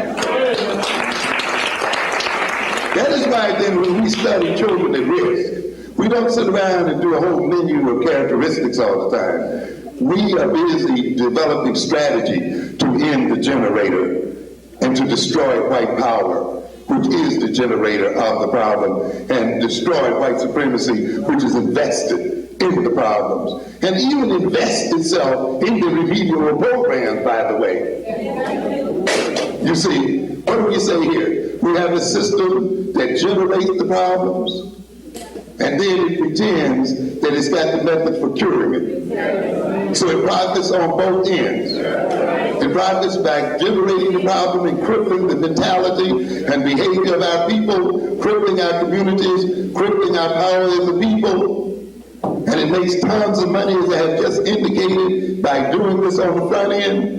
That is why then when we study children at risk, we don't sit around and do a whole menu of characteristics all the time. We are busy developing strategy to end the generator and to destroy white power, which is the generator of the problem, and destroy white supremacy, which is invested in the problems, and even invest itself in the remedial programs, by the way. You see, what do we say here? We have a system that generates the problems, and then it pretends that it's got the method for curing it. So it profits on both ends. It profits by generating the problem and crippling the mentality and behavior of our people, crippling our communities, crippling our power as a people. And it makes tons of money, as I have just indicated, by doing this on the front end.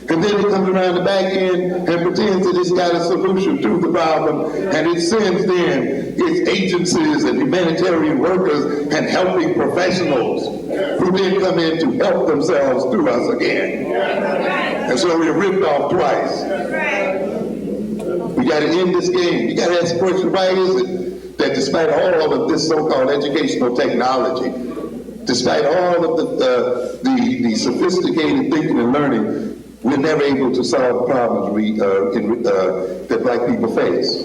And then it comes around the back end and pretends that it's got a solution to the problem, and it sends then its agencies and humanitarian workers and helping professionals who then come in to help themselves through us again. And so we're ripped off twice. We got to end this game. You got to ask the question, why is it that despite all of this so-called educational technology, despite all of the sophisticated thinking and learning, we're never able to solve the problems that black people face?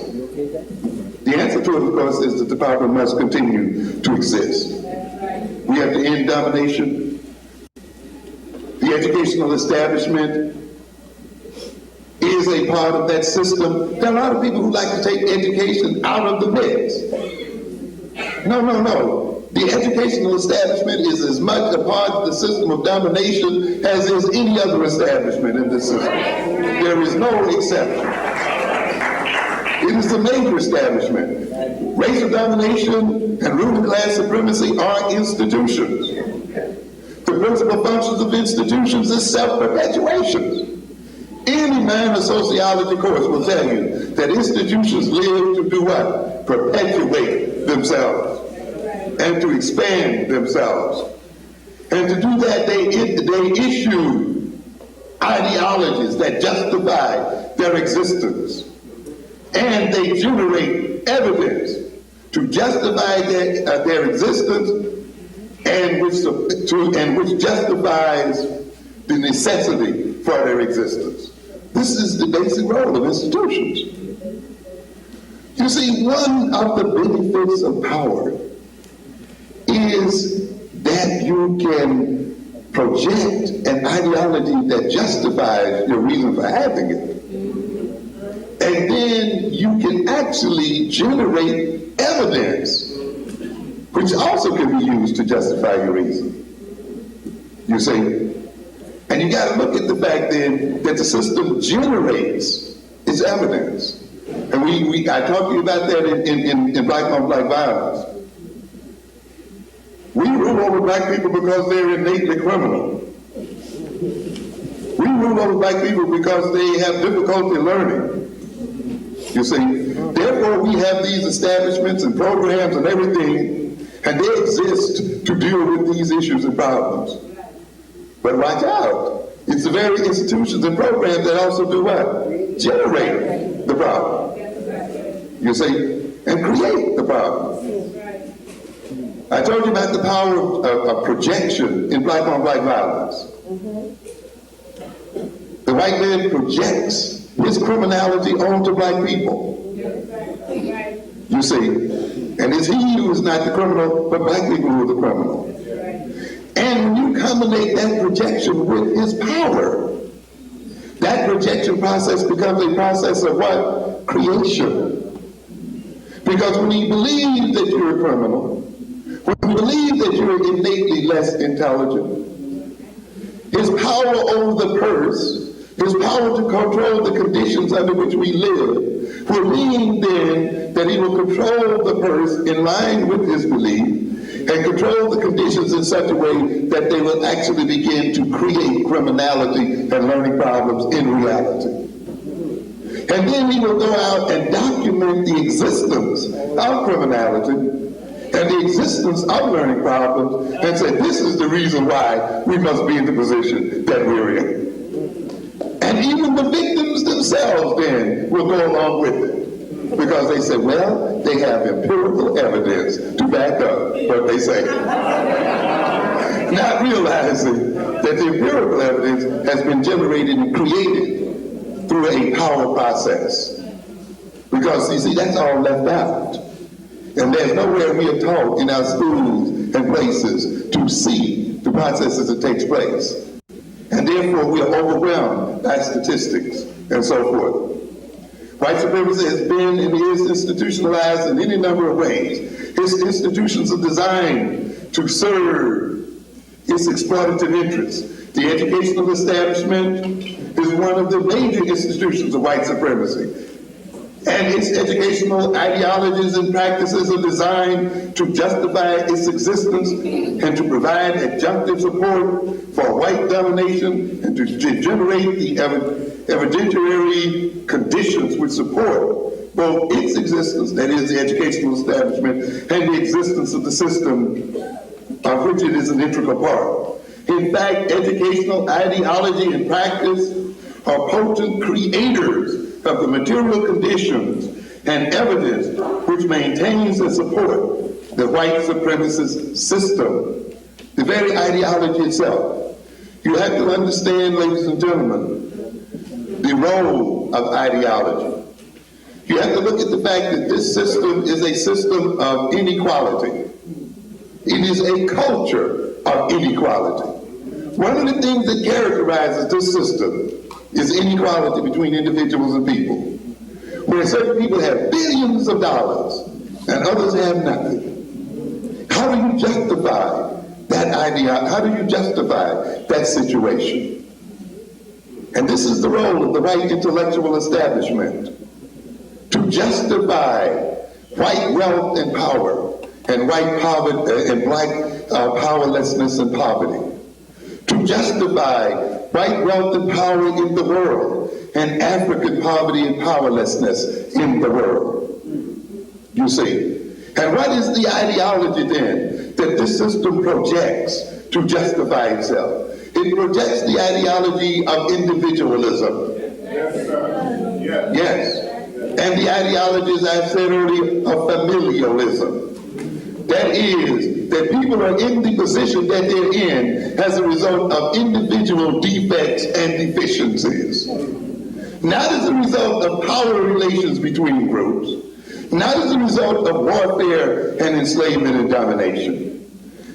The answer to it, of course, is that the problem must continue to exist. We have to end domination. The educational establishment is a part of that system. There are a lot of people who like to take education out of the mix. No. The educational establishment is as much a part of the system of domination as is any other establishment in this system. There is no exception. It is the major establishment. Racial domination and ruling class supremacy are institutions. The principal functions of institutions is self-perpetuation. Any minor sociology course will tell you that institutions live to do what? Perpetuate themselves and to expand themselves. And to do that, they issue ideologies that justify their existence. And they generate evidence to justify their existence and which justifies the necessity for their existence. This is the basic role of institutions. You see, one of the benefits of power is that you can project an ideology that justifies your reason for having it. And then you can actually generate evidence which also can be used to justify your reason. You see? And you got to look at the fact then that the system generates its evidence. And I talked to you about that in Black on Black Violence. We rule over black people because they're innately criminal. We rule over black people because they have difficulty learning. You see, therefore we have these establishments and programs and everything, and they exist to deal with these issues and problems. But watch out, it's the very institutions and programs that also do what? Generate the problem. You see, and create the problem. I told you about the power of projection in Black on Black violence. The white man projects his criminality onto black people. You see, and it's he who is not the criminal, but black people who are the criminal. And when you combine that projection with his power, that projection process becomes a process of what? Creation. Because when you believe that you're a criminal, when you believe that you're innately less intelligent, his power over the purse, his power to control the conditions under which we live, will mean then that he will control the purse in line with his belief and control the conditions in such a way that they will actually begin to create criminality and learning problems in reality. And then he will go out and document the existence of criminality and the existence of learning problems and say, this is the reason why we must be in the position that we're in. And even the victims themselves then will go along with it. Because they say, well, they have empirical evidence to back up what they say. Not realizing that the empirical evidence has been generated and created through a power process. Because, you see, that's all left out. And there's nowhere we are taught in our schools and places to see the processes that takes place. And therefore, we are overwhelmed by statistics and so forth. White supremacy has been and is institutionalized in any number of ways. Its institutions are designed to serve its exploitative interests. The educational establishment is one of the major institutions of white supremacy. And its educational ideologies and practices are designed to justify its existence and to provide adjunctive support for white domination and to generate the evidentiary conditions which support both its existence, that is the educational establishment, and the existence of the system of which it is an integral part. In fact, educational ideology and practice are potent creators of the material conditions and evidence which maintains and supports the white supremacist system, the very ideology itself. You have to understand, ladies and gentlemen, the role of ideology. You have to look at the fact that this system is a system of inequality. It is a culture of inequality. One of the things that characterizes this system is inequality between individuals and people, where certain people have billions of dollars and others have nothing. How do you justify that idea? How do you justify that situation? And this is the role of the white intellectual establishment, to to justify white wealth and power, and white poverty and black powerlessness and poverty, to justify white wealth and power in the world and African poverty and powerlessness in the world. You see. And what is the ideology then that this system projects to justify itself? It projects the ideology of individualism. Yes, sir. Yes. Yes. And the ideology, as I said earlier, of familialism. That is, that people are in the position that they're in as a result of individual defects and deficiencies. Not as a result of power relations between groups, not as a result of warfare and enslavement and domination,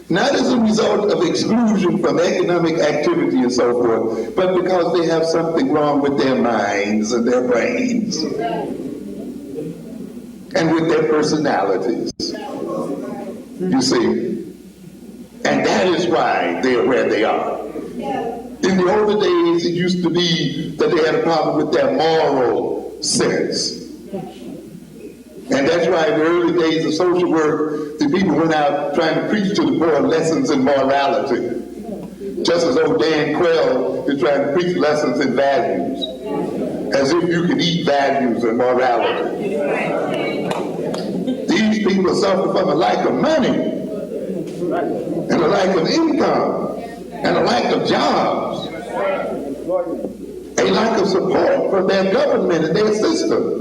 not as a result of exclusion from economic activity and so forth, but because they have something wrong with their minds and their brains and with their personalities. You see? And that is why they are where they are. In the older days, it used to be that they had a problem with their moral sense. And that's why in the early days of social work, the people went out trying to preach to the poor lessons in morality. Just as old Dan Quayle is trying to preach lessons in values, as if you can eat values and morality. These people suffer from a lack of money, and a lack of income, and a lack of jobs, a lack of support from their government and their system.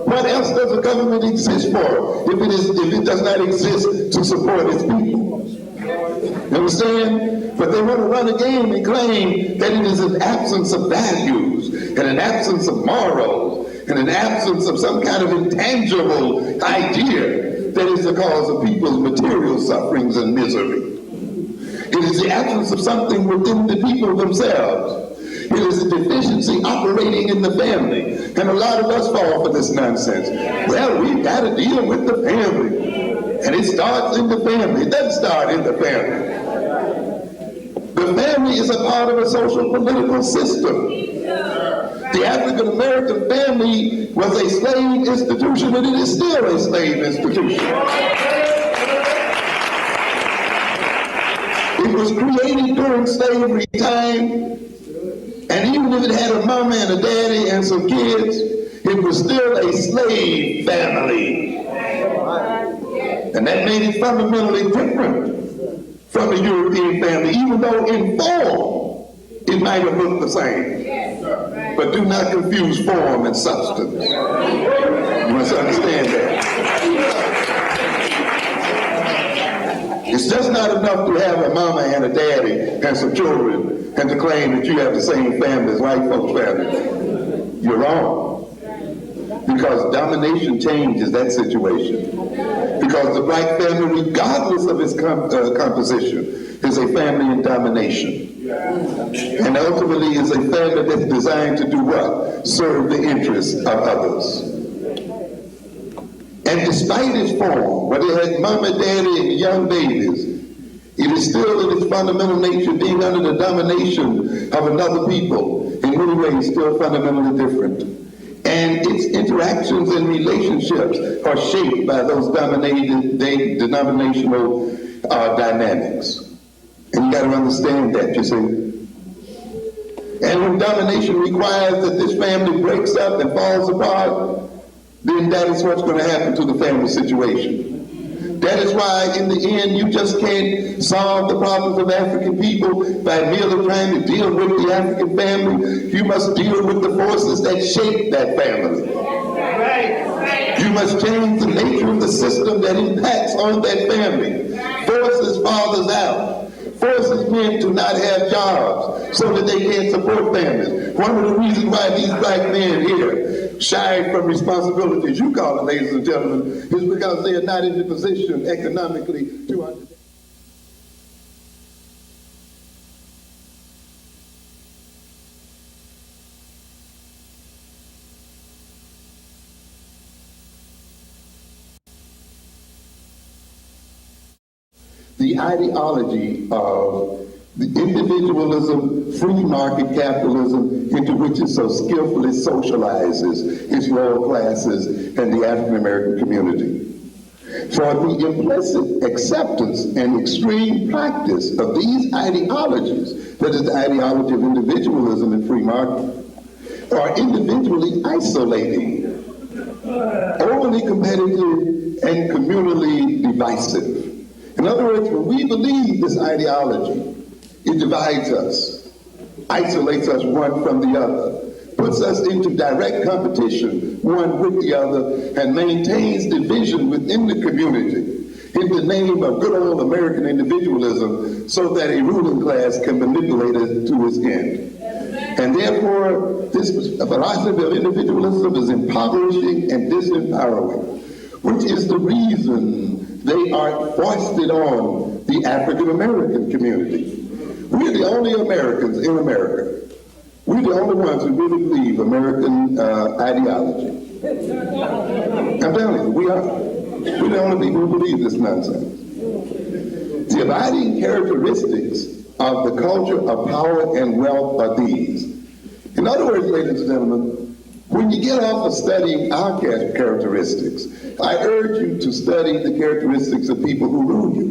What else does a government exist for if it does not exist to support its people? You understand? But they want to run a game and claim that it is an absence of values and an absence of morals and an absence of some kind of intangible idea that is the cause of people's material sufferings and misery. It is the absence of something within the people themselves. It is a deficiency operating in the family. And a lot of us fall for this nonsense. Well, we've got to deal with the family. And it starts in the family. It doesn't start in the family. The family is a part of a social political system. The African American family was a slave institution, and it is still a slave institution. It was created during slavery time. And even if it had a mama and a daddy and some kids, it was still a slave family. And that made it fundamentally different from the European family, even though in form it might have looked the same. But do not confuse form and substance. You must understand that. It's just not enough to have a mama and a daddy and some children and to claim that you have the same family as white folks' family. You're wrong. Because domination changes that situation. Because the black family, regardless of its composition, is a family in domination. And ultimately is a family that's designed to do what? Serve the interests of others. And despite its form, whether it has mama, daddy, and young babies, it is still in its fundamental nature, being under the domination of another people, in many ways still fundamentally different. And its interactions and relationships are shaped by those denominational dynamics. And you got to understand that, you see. And when domination requires that this family breaks up and falls apart, then that is what's going to happen to the family situation. That is why, in the end, you just can't solve the problems of African people by merely trying to deal with the African family. You must deal with the forces that shape that family. You must change the nature of the system that impacts on that family. Forces fathers out. Forces men to not have jobs so that they can't support families. One of the reasons why these black men here shy from responsibility, as you call it, ladies and gentlemen, is because they are not in the position economically to understand. The ideology of the individualism, free market capitalism into which it so skillfully socializes its lower classes and the African American community. For the implicit acceptance and extreme practice of these ideologies, that is the ideology of individualism and free market, are individually isolating, overly competitive, and communally divisive. In other words, when we believe this ideology, it divides us, isolates us one from the other, puts us into direct competition one with the other, and maintains division within the community in the name of good old American individualism so that a ruling class can manipulate it to its end. And therefore, this philosophy of individualism is impoverishing and disempowering, which is the reason they are foisted on the African American community. We're the only Americans in America. We're the only ones who really believe American ideology. I'm telling you, we are. We're the only people who believe this nonsense. The abiding characteristics of the culture of power and wealth are these. In other words, ladies and gentlemen, when you get off of studying our characteristics, I urge you to study the characteristics of people who rule you.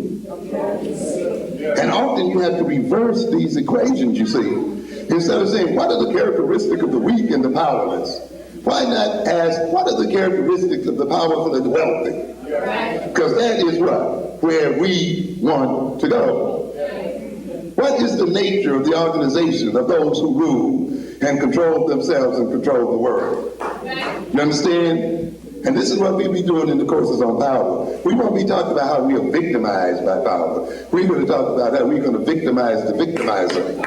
And often you have to reverse these equations, you see. Instead of saying, what are the characteristics of the weak and the powerless? Why not ask, what are the characteristics of the powerful and the wealthy? Because that is what? Where we want to go. What is the nature of the organization of those who rule and control themselves and control the world? You understand? And this is what we'll be doing in the courses on power. We won't be talking about how we are victimized by power. We're going to talk about how we're going to victimize the victimizer.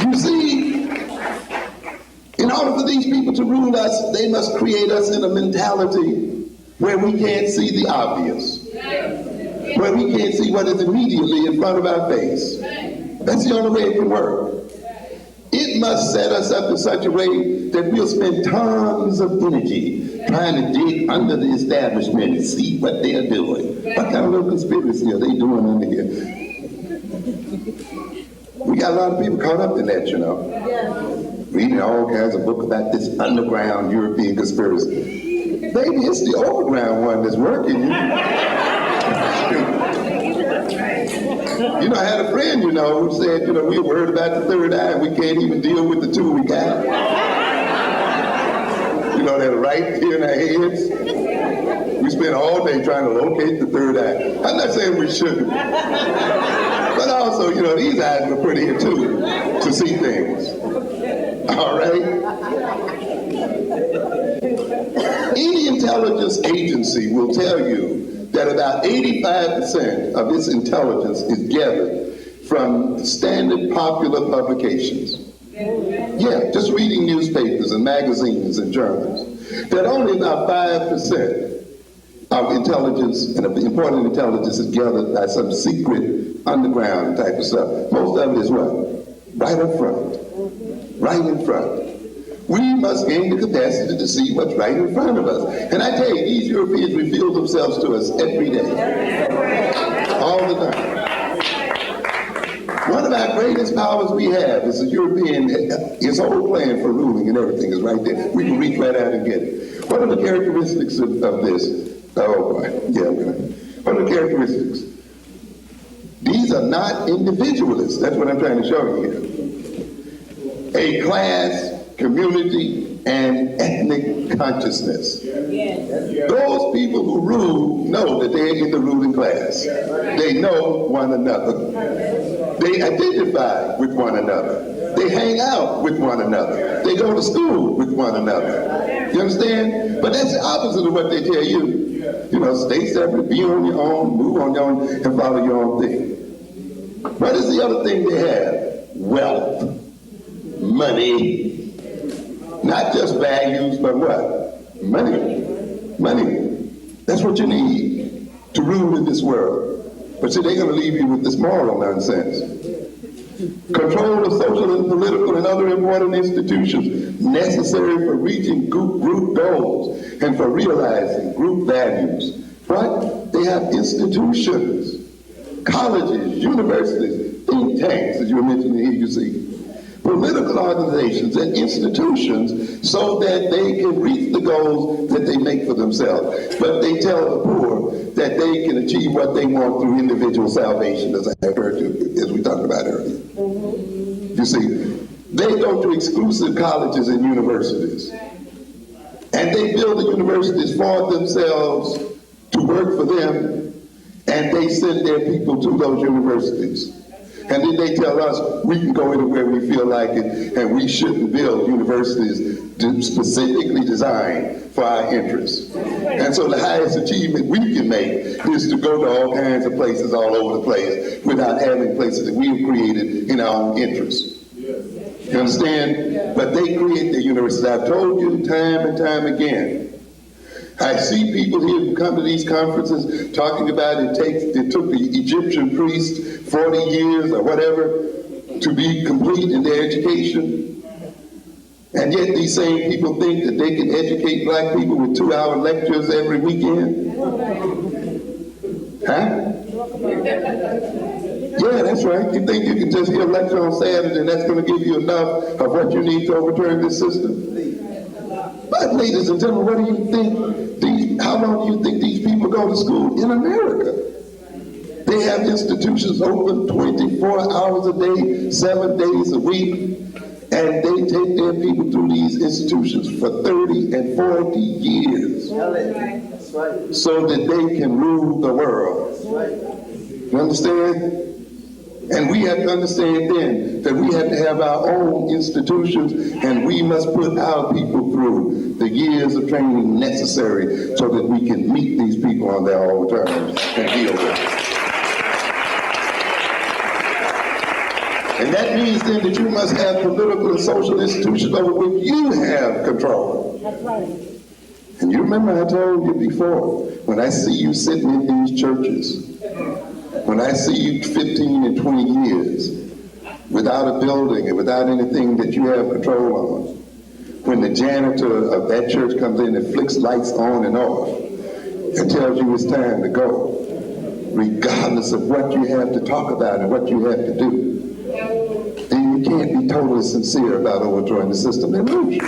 You see, in order for these people to rule us, they must create us in a mentality where we can't see the obvious, where we can't see what is immediately in front of our face. That's the only way it can work. It must set us up in such a way that we'll spend tons of energy trying to dig under the establishment and see what they're doing. What kind of little conspiracy are they doing under here? We got a lot of people caught up in that, you know. Reading all kinds of books about this underground European conspiracy. Baby, it's the overground one that's working. You know, I had a friend, you know, who said, you know, we're worried about the third eye and we can't even deal with the two we got. You know, that right here in our heads. We spend all day trying to locate the third eye. I'm not saying we shouldn't. But also, you know, these eyes were pretty here too, to see things. All right? Any intelligence agency will tell you that about 85% of its intelligence is gathered from standard popular publications. Yeah, just reading newspapers and magazines and journals. That only about 5% of intelligence, and important intelligence, is gathered by some secret underground type of stuff. Most of it is what? Right up front. Right in front. We must gain the capacity to see what's right in front of us. And I tell you, these Europeans reveal themselves to us every day. All the time. One of our greatest powers we have is the European, his whole plan for ruling and everything is right there. We can reach right out and get it. What are the characteristics of this? Oh boy, yeah. What are the characteristics? These are not individualists. That's what I'm trying to show you here. A class, community, and ethnic consciousness. Those people who rule know that they're in the ruling class. They know one another. They identify with one another. They hang out with one another. They go to school with one another. You understand? But that's the opposite of what they tell you. You know, stay separate, be on your own, move on your own, and follow your own thing. What is the other thing they have? Wealth. Money. Not just values, but what? Money. Money. That's what you need to rule in this world. But see, they're going to leave you with this moral nonsense. Control of social and political and other important institutions necessary for reaching group goals and for realizing group values. What? They have institutions, colleges, universities, think tanks, as you were mentioning here, you see, political organizations and institutions so that they can reach the goals that they make for themselves. But they tell the poor that they can achieve what they want through individual salvation, as I heard you, as we talked about earlier. You see, they go to exclusive colleges and universities, and they build the universities for themselves to work for them, and they send their people to those universities. And then they tell us we can go anywhere we feel like it, and we shouldn't build universities specifically designed for our interests. And so the highest achievement we can make is to go to all kinds of places all over the place without having places that we've created in our own interests. You understand? But they create the universities. I've told you time and time again. I see people here who come to these conferences talking about it took the Egyptian priest 40 years or whatever to be complete in their education. And yet these same people think that they can educate black people with 2-hour lectures every weekend. Huh? Yeah, that's right. You think you can just hear a lecture on Saturday and that's going to give you enough of what you need to overturn this system? But ladies and gentlemen, what do you think? How long do you think these people go to school in America? They have institutions open 24 hours a day, 7 days a week, and they take their people through these institutions for 30 and 40 years. That's right. So that they can rule the world. That's right. You understand? And we have to understand then that we have to have our own institutions, and we must put our people through the years of training necessary so that we can meet these people on their own terms and deal with them. And that means then that you must have political and social institutions over which you have control. That's right. And you remember I told you before, when I see you sitting in these churches, when I see you 15 and 20 years without a building and without anything that you have control on, when the janitor of that church comes in and flicks lights on and off and tells you it's time to go, regardless of what you have to talk about and what you have to do, then you can't be totally sincere about overthrowing the system and lose.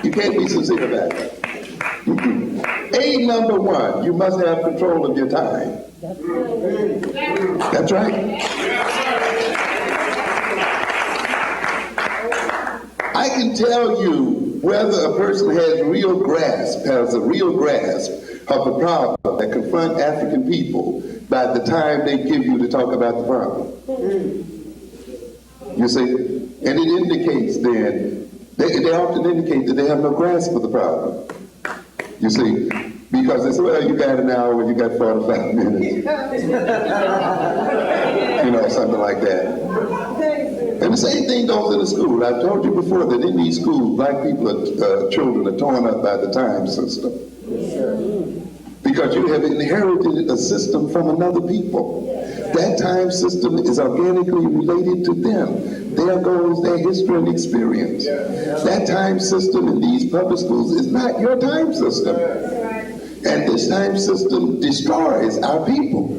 You can't be sincere about it. A, number one, you must have control of your time. That's right. I can tell you whether a person has a real grasp of the problem that confront African people by the time they give you to talk about the problem. You see? And it indicates then, they often indicate that they have no grasp of the problem. You see? Because they say, well, you got an hour, you got 45 minutes. You know, something like that. And the same thing goes in the school. I've told you before that in these schools, black children are torn up by the time system. Because you have inherited a system from another people. That time system is organically related to them. Their goals, their history and experience. That time system in these public schools is not your time system. And this time system destroys our people.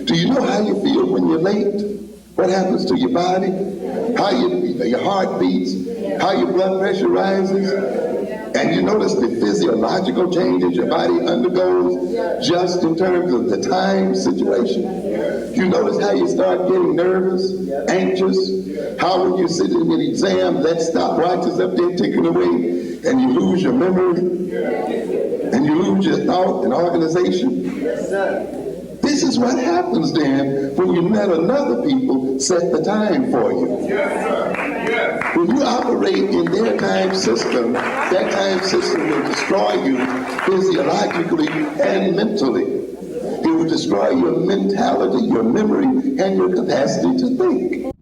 Do you know how you feel when you're late? What happens to your body? How your heart beats? How your blood pressure rises? And you notice the physiological changes your body undergoes just in terms of the time situation. You notice how you start getting nervous, anxious, how when you're sitting in an exam, that stopwatch is up there ticking away, and you lose your memory, and you lose your thought and organization. Yes, sir. This is what happens then when you let another people set the time for you. Yes, sir. Yes. When you operate in their time system, that time system will destroy you physiologically and mentally. It will destroy your mentality, your memory, and your capacity to think.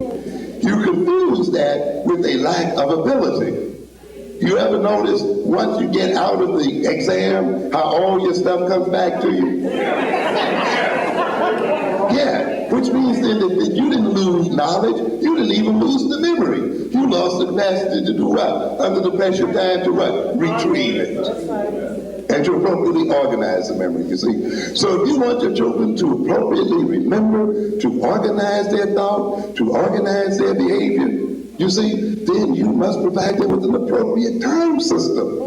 You confuse that with a lack of ability. You ever notice once you get out of the exam, how all your stuff comes back to you? Yeah, which means then that you didn't lose knowledge, you didn't even lose the memory. You lost the capacity to do what? Under the pressure of time to what? Retrieve it. and to appropriately organize the memory, you see. So if you want your children to appropriately remember, to organize their thought, to organize their behavior, you see, then you must provide them with an appropriate time system.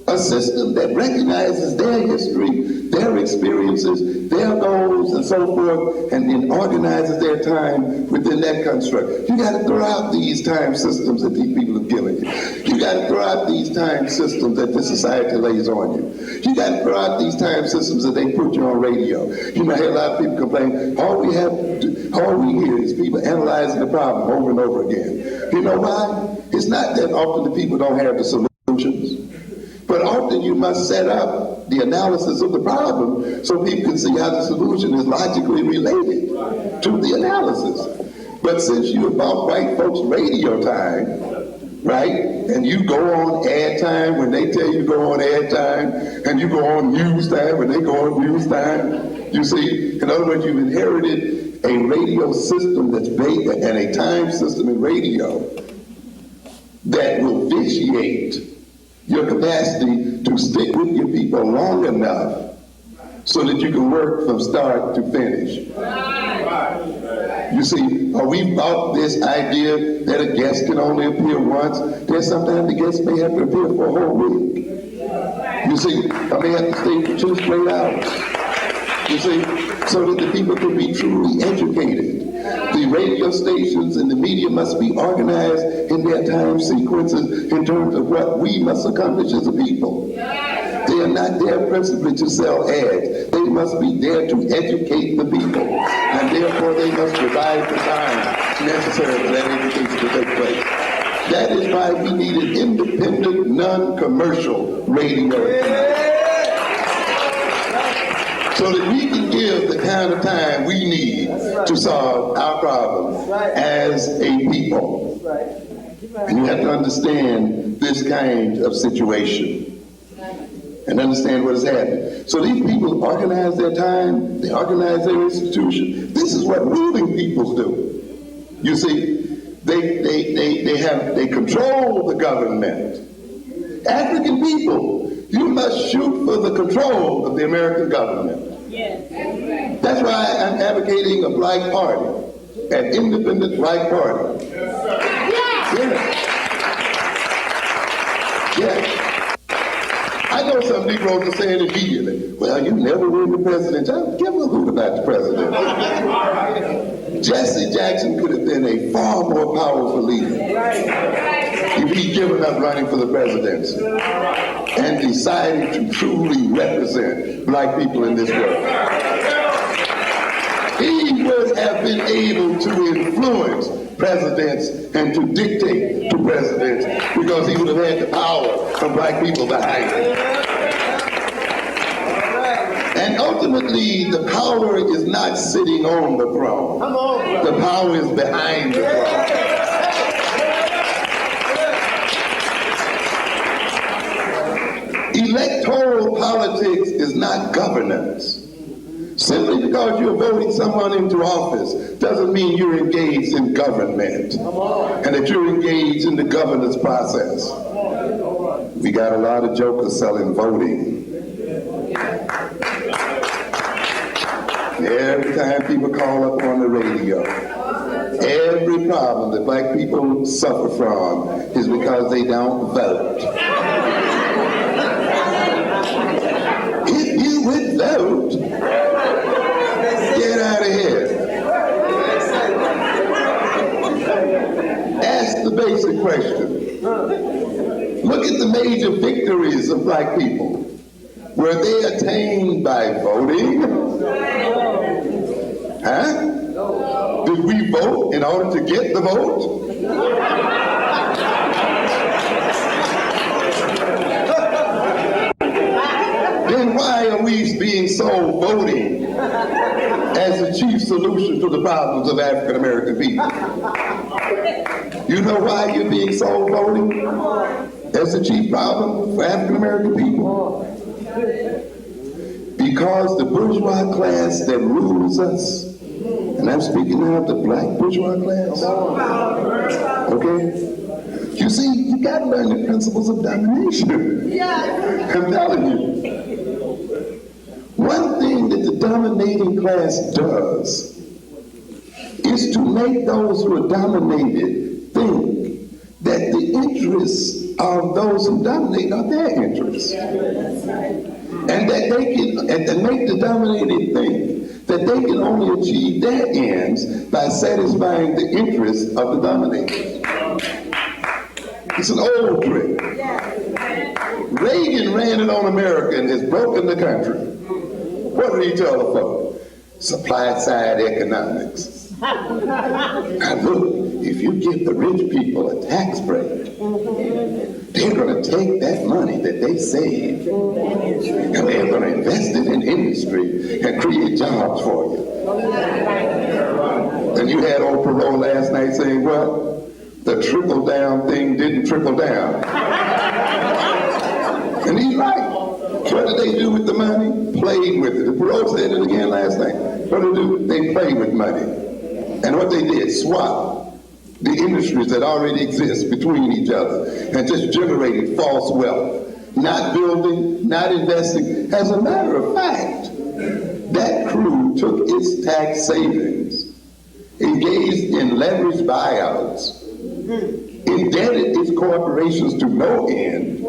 A system that recognizes their history, their experiences, their goals, and so forth, and then organizes their time within that construct. You got to throw out these time systems that these people have given you. You got to throw out these time systems that the society lays on you. You got to throw out these time systems that they put you on radio. You know, I hear a lot of people complain, all we hear is people analyzing the problem over and over again. You know why? It's not that often the people don't have the solutions. But often you must set up the analysis of the problem so people can see how the solution is logically related to the analysis. But since you have bought white folks radio time, right, and you go on ad time when they tell you go on ad time, and you go on news time when they go on news time, you see, in other words, you've inherited a radio system that's based, and a time system in radio that will vitiate your capacity to stick with your people long enough so that you can work from start to finish. You see, we bought this idea that a guest can only appear once. There's sometimes the guest may have to appear for a whole week. You see, I may have to stay for 2 straight hours. You see, so that the people can be truly educated. The radio stations and the media must be organized in their time sequences in terms of what we must accomplish as a people. They are not there principally to sell ads. They must be there to educate the people. And therefore they must provide the time necessary for that education to take place. That is why we need an independent, non-commercial radio. So that we can give the kind of time we need to solve our problems as a people. And you have to understand this kind of situation and understand what is happening. So these people organize their time, they organize their institution. This is what ruling peoples do. You see, they control the government. African people, you must shoot for the control of the American government. Yes. That's why I'm advocating a black party, an independent black party. Yes. Yes. I know some Negroes are saying immediately, well, you never win the presidency. I don't give a hoot about the president. Jesse Jackson could have been a far more powerful leader if he'd given up running for the presidency and decided to truly represent black people in this world. He would have been able to influence presidents and to dictate to presidents because he would have had the power of black people behind him. And ultimately, the power is not sitting on the throne. The power is behind the throne. Electoral politics is not governance. Simply because you're voting someone into office doesn't mean you're engaged in government and that you're engaged in the governance process. We got a lot of jokers selling voting. Every time people call up on the radio, every problem that black people suffer from is because they don't vote. If you would vote, get out of here. Ask the basic question. Look at the major victories of black people. Were they attained by voting? Huh? Did we vote in order to get the vote? Then why are we being sold voting as the chief solution to the problems of African American people? You know why you're being sold voting as the chief problem for African American people? Because the bourgeois class that rules us, and I'm speaking now of the black bourgeois class, okay? You see, you got to learn the principles of domination. I'm telling you. One thing that the dominating class does is to make those who are dominated think that the interests of those who dominate are their interests. And that they can, and to make the dominated think that they can only achieve their ends by satisfying the interests of the dominated. It's an old trick. Reagan ran it on America and has broken the country. What did he tell the folk? Supply side economics. Now look, if you give the rich people a tax break, they're going to take that money that they save and they're going to invest it in industry and create jobs for you. And you had old Perot last night saying, what? The trickle down thing didn't trickle down. And he's right. What did they do with the money? Played with it. Perot said it again last night. What did they do? They played with money. And what they did, swap the industries that already exist between each other and just generated false wealth. Not building, not investing. As a matter of fact, that crew took its tax savings, engaged in leveraged buyouts, indebted its corporations to no end,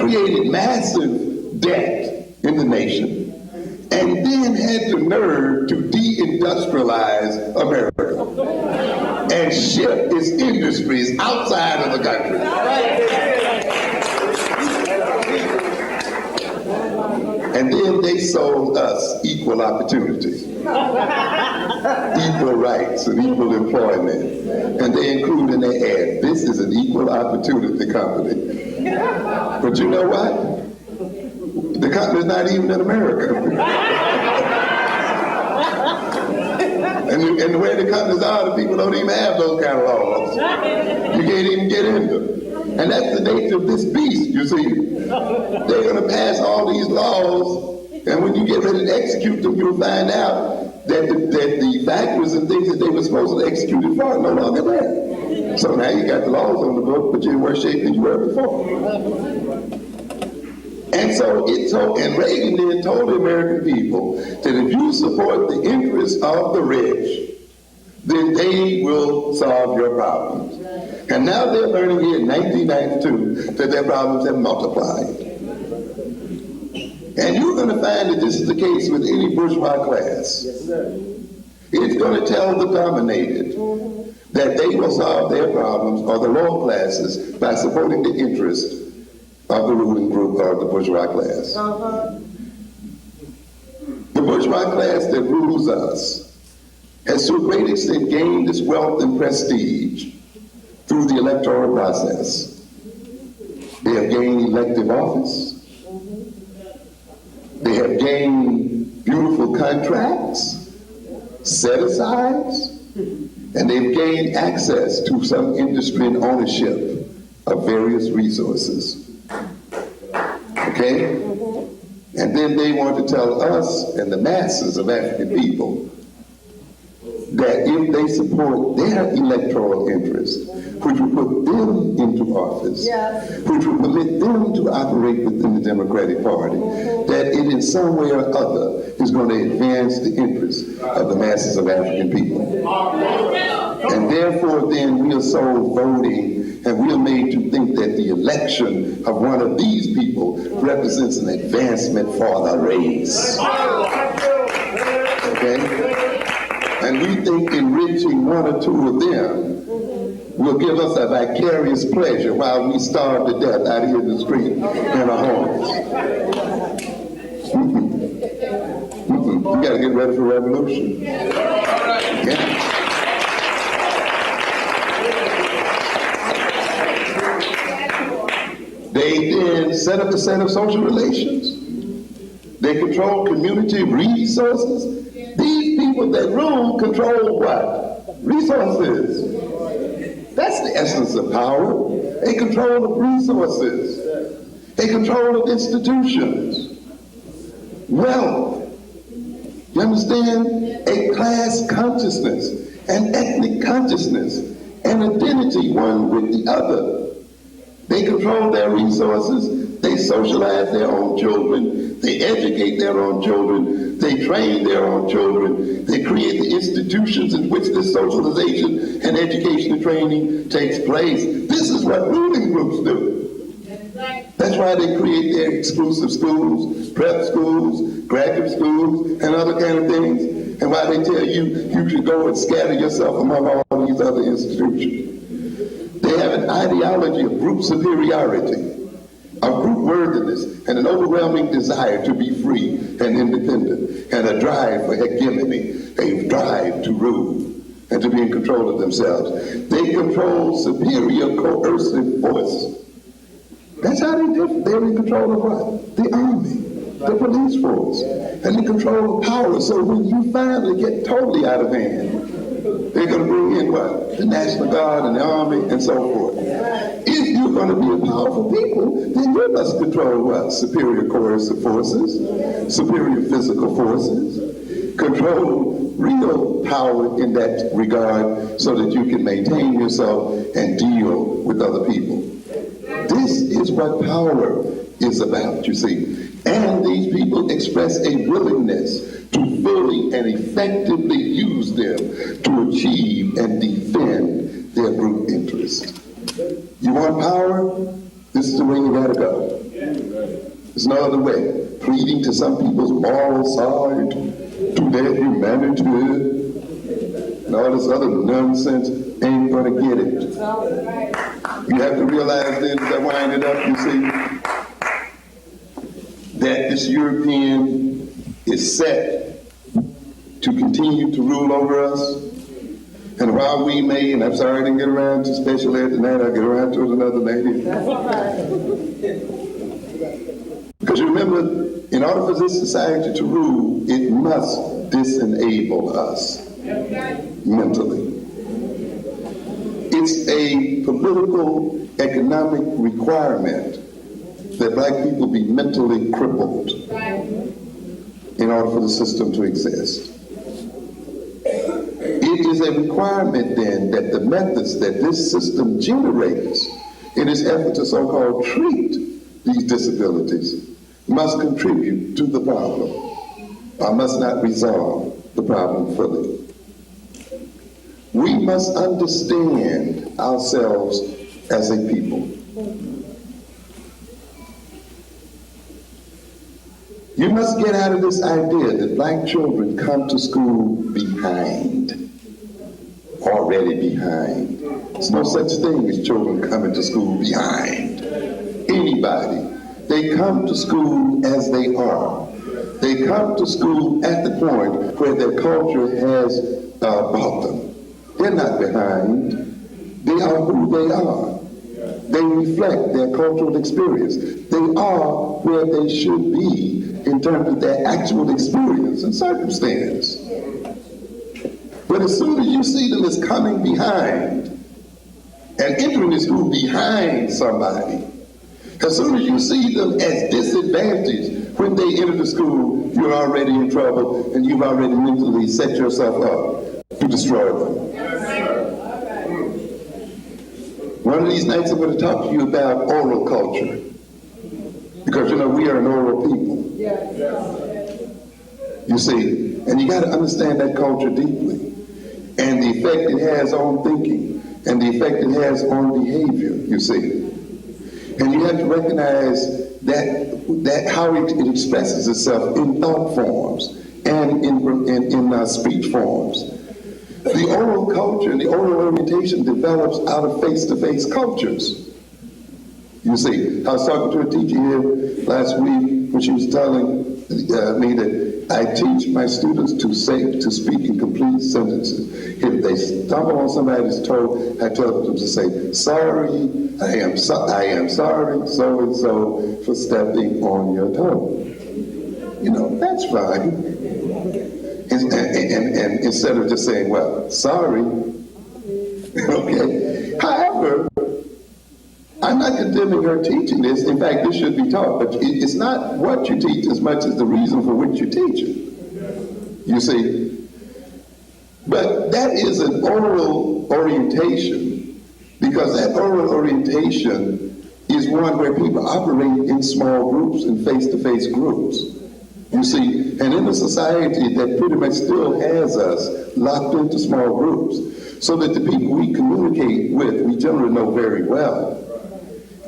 created massive debt in the nation, and then had the nerve to deindustrialize America and ship its industries outside of the country. And then they sold us equal opportunities, equal rights, and equal employment. And they include in their ad, this is an equal opportunity company. But you know what? The company's not even in America. and the way the companies are, the people don't even have those kind of laws. You can't even get in them. And that's the nature of this beast, you see. They're going to pass all these laws, and when you get ready to execute them, you'll find out that the factors and things that they were supposed to execute it for are no longer there. So now you got the laws on the book, but you're in worse shape than you were before. And and Reagan then told the American people that if you support the interests of the rich, then they will solve your problems. And now they're learning here in 1992 that their problems have multiplied. And you're going to find that this is the case with any bourgeois class. It's going to tell the dominated that they will solve their problems, or the lower classes, by supporting the interests of the ruling group or the bourgeois class. The bourgeois class that rules us has to a great extent gained its wealth and prestige through the electoral process. They have gained elective office. They have gained beautiful contracts, set-asides, and they've gained access to some industry and ownership of various resources. Okay? And then they want to tell us and the masses of African people that if they support their electoral interests, which will put them into office, which will permit them to operate within the Democratic Party, that it in some way or other is going to advance the interests of the masses of African people. And therefore then we are so voting, and we are made to think that the election of one of these people represents an advancement for the race. Okay? And we think enriching one or two of them will give us a vicarious pleasure while we starve to death out here in the street in our homes. We got to get ready for revolution. Yeah. They then set up a set of social relations. They control community resources. These people that rule control what? Resources. That's the essence of power. A control of resources. A control of institutions. Wealth. You understand? A class consciousness, an ethnic consciousness an identity one with the other. They control their resources, they socialize their own children, they educate their own children, they train their own children, they create the institutions in which this socialization and education and training takes place. This is what ruling groups do. That's why they create their exclusive schools, prep schools, graduate schools, and other kind of things, and why they tell you you should go and scatter yourself among all these other institutions. They have an ideology of group superiority, of group worthiness, and an overwhelming desire to be free and independent, and a drive for hegemony, a drive to rule and to be in control of themselves. They control superior coercive force. That's how they do. They're in control of what? The army, the police force, and in control of power. So when you finally get totally out of hand, they're going to bring in what? The National Guard and the Army and so forth. If you're going to be a powerful people, then you must control what? Superior coercive forces, superior physical forces, control real power in that regard so that you can maintain yourself and deal with other people. This is what power is about, you see. And these people express a willingness to fully and effectively use them to achieve and defend their group interests. You want power? This is the way you gotta go. There's no other way. Pleading to some people's moral side, to their humanity, and all this other nonsense ain't gonna get it. You have to realize then, as I wind it up, you see, that this European is set to continue to rule over us. And while we may, and I'm sorry I didn't get around to special ed tonight, I'll get around to it another night. Because remember, in order for this society to rule, it must disenable us mentally. It's a political, economic requirement that black people be mentally crippled in order for the system to exist. It is a requirement then that the methods that this system generates in its effort to so-called treat these disabilities must contribute to the problem, or must not resolve the problem fully. We must understand ourselves as a people. You must get out of this idea that black children come to school behind, already behind. There's no such thing as children coming to school behind anybody. They come to school as they are. They come to school at the point where their culture has brought them. They're not behind. They are who they are. They reflect their cultural experience. They are where they should be in terms of their actual experience and circumstance. But as soon as you see them as coming behind and entering the school behind somebody, as soon as you see them as disadvantaged when they enter the school, you're already in trouble and you've already mentally set yourself up to destroy them. One of these nights I'm going to talk to you about oral culture. Because, you know, we are an oral people. You see, and you got to understand that culture deeply. And the effect it has on thinking, and the effect it has on behavior, you see. And you have to recognize that how it expresses itself in thought forms and in speech forms. The oral culture and the oral orientation develops out of face-to-face cultures. You see, I was talking to a teacher here last week when she was telling me that I teach my students to speak in complete sentences. If they stumble on somebody's toe, I tell them to say, sorry, I am sorry, so-and-so, for stepping on your toe. You know, that's fine. And instead of just saying, well, sorry, okay. However, I'm not condemning her teaching this. In fact, this should be taught, but it's not what you teach as much as the reason for which you teach it. You see, But that is an oral orientation, because that oral orientation is one where people operate in small groups and face-to-face groups. You see, and in a society that pretty much still has us locked into small groups, so that the people we communicate with, we generally know very well.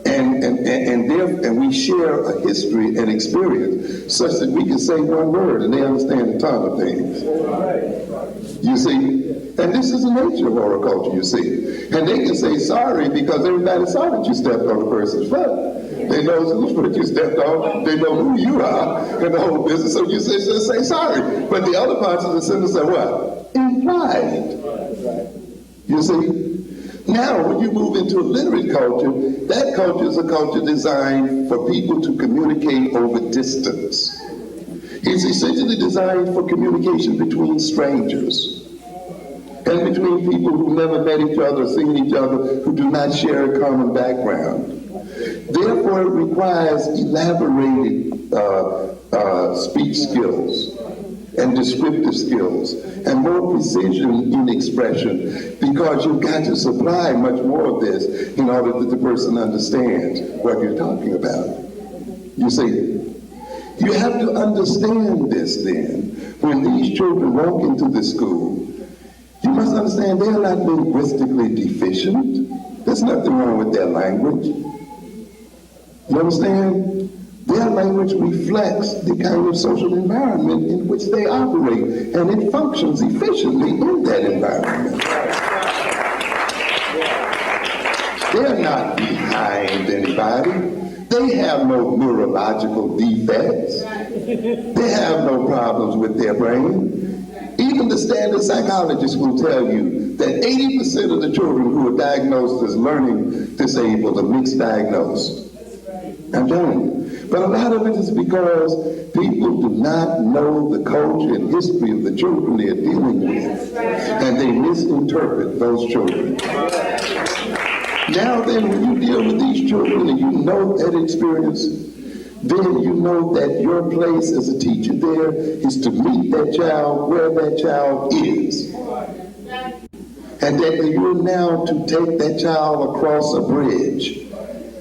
And we share a history and experience such that we can say one word and they understand a ton of things. You see? And this is the nature of oral culture, you see. And they can say sorry because everybody saw that you stepped on a person's foot. They know whose foot you stepped on. They know who you are in the whole business. So you say sorry. But the other parts of the sentence are what? Implied. You see? Now, when you move into a literate culture, that culture is a culture designed for people to communicate over distance. It's essentially designed for communication between strangers and between people who never met each other, seen each other, who do not share a common background. Therefore, it requires elaborated speech skills and descriptive skills, and more precision in expression, because you've got to supply much more of this in order that the person understands what you're talking about. You see, you have to understand this then. When these children walk into the school, you must understand they're not linguistically deficient. There's nothing wrong with their language. You understand? Their language reflects the kind of social environment in which they operate, and it functions efficiently in that environment. They're not behind anybody. They have no neurological defects. They have no problems with their brain. Even the standard psychologists will tell you that 80% of the children who are diagnosed as learning disabled are mixed diagnosed. I'm telling you. But a lot of it is because people do not know the culture and history of the children they're dealing with, and they misinterpret those children. Now then, when you deal with these children and you know that experience, then you know that your place as a teacher there is to meet that child where that child is. And that you're now to take that child across a bridge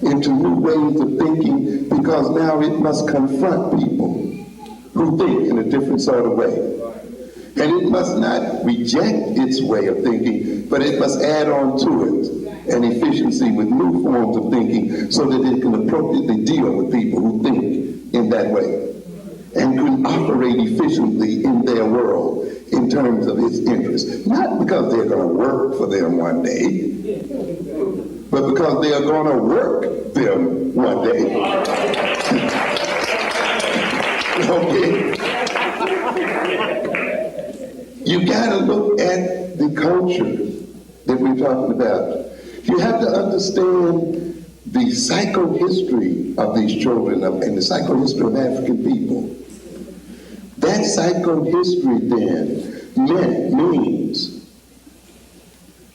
into new ways of thinking, because now it must confront people who think in a different sort of way. And it must not reject its way of thinking, but it must add on to it an efficiency with new forms of thinking so that it can appropriately deal with people who think in that way and can operate efficiently in their world in terms of its interests. Not because they're going to work for them one day, but because they are going to work them one day. Okay? You got to look at the culture that we're talking about. You have to understand the psychohistory of these children and the psychohistory of African people. That psychohistory then means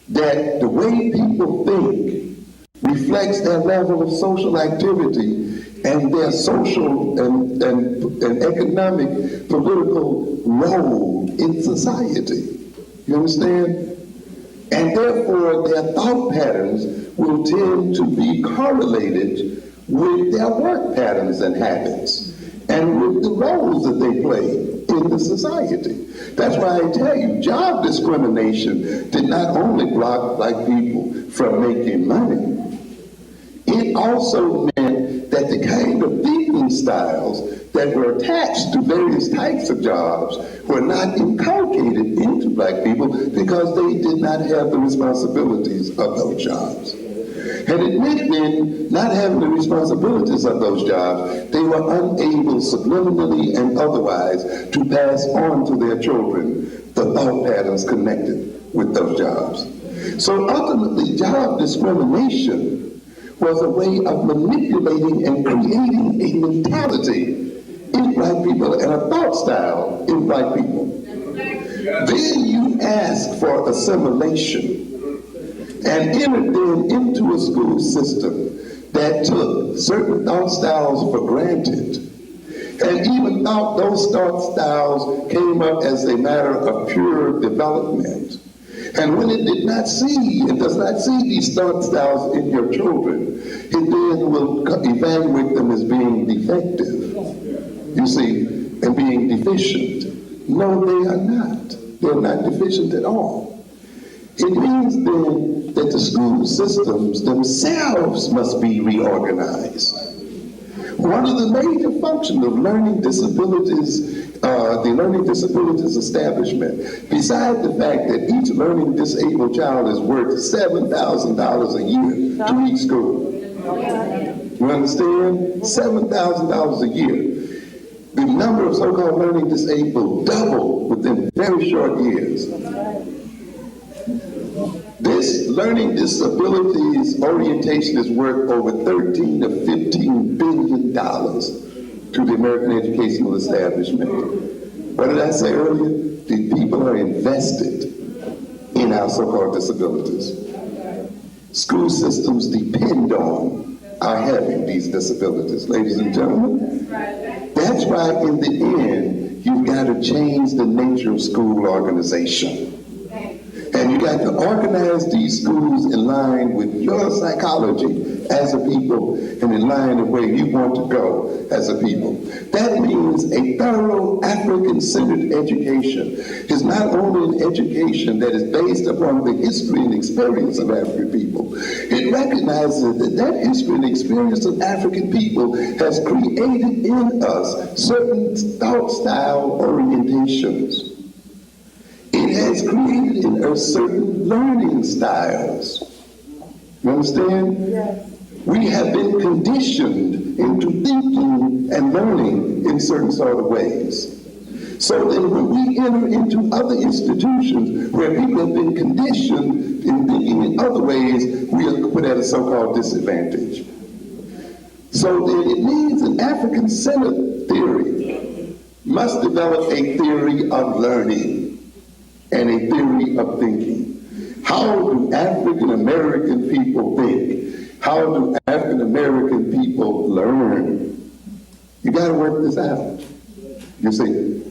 that the way people think reflects their level of social activity and their social and economic, political role in society. You understand? And therefore, their thought patterns will tend to be correlated with their work patterns and habits, and with the roles that they play in the society. That's why I tell you, job discrimination did not only block black people from making money, it also meant that the kind of thinking styles that were attached to various types of jobs were not inculcated into black people because they did not have the responsibilities of those jobs. And it meant then, not having the responsibilities of those jobs, they were unable subliminally and otherwise to pass on to their children the thought patterns connected with those jobs. So ultimately, job discrimination was a way of manipulating and creating a mentality in black people and a thought style in black people. Then you ask for assimilation and entered them into a school system that took certain thought styles for granted and even thought those thought styles came up as a matter of pure development. And when it did not see, it does not see these thought styles in your children, it then will evaluate them as being defective, you see, and being deficient. No, they are not. They're not deficient at all. It means then that the school systems themselves must be reorganized. One of the major functions of learning disabilities, the learning disabilities establishment, besides the fact that each learning disabled child is worth $7,000 a year to each school. You understand? $7,000 a year. The number of so-called learning disabled doubled within very short years. This learning disabilities orientation is worth over $13 to $15 billion to the American educational establishment. What did I say earlier? The people are invested in our so-called disabilities. School systems depend on our having these disabilities, ladies and gentlemen. That's why in the end, you've got to change the nature of school organization. And you got to organize these schools in line with your psychology as a people and in line with where you want to go as a people. That means a thorough African-centered education is not only an education that is based upon the history and experience of African people. It recognizes that that history and experience of African people has created in us certain thought style orientations. It has created in us certain learning styles. You understand? Yes. We have been conditioned into thinking and learning in certain sort of ways. So then when we enter into other institutions where people have been conditioned in thinking in other ways, we are put at a so-called disadvantage. So then it means an African-centered theory must develop a theory of learning and a theory of thinking. How do African American people think? How do African American people learn? You got to work this out. You see.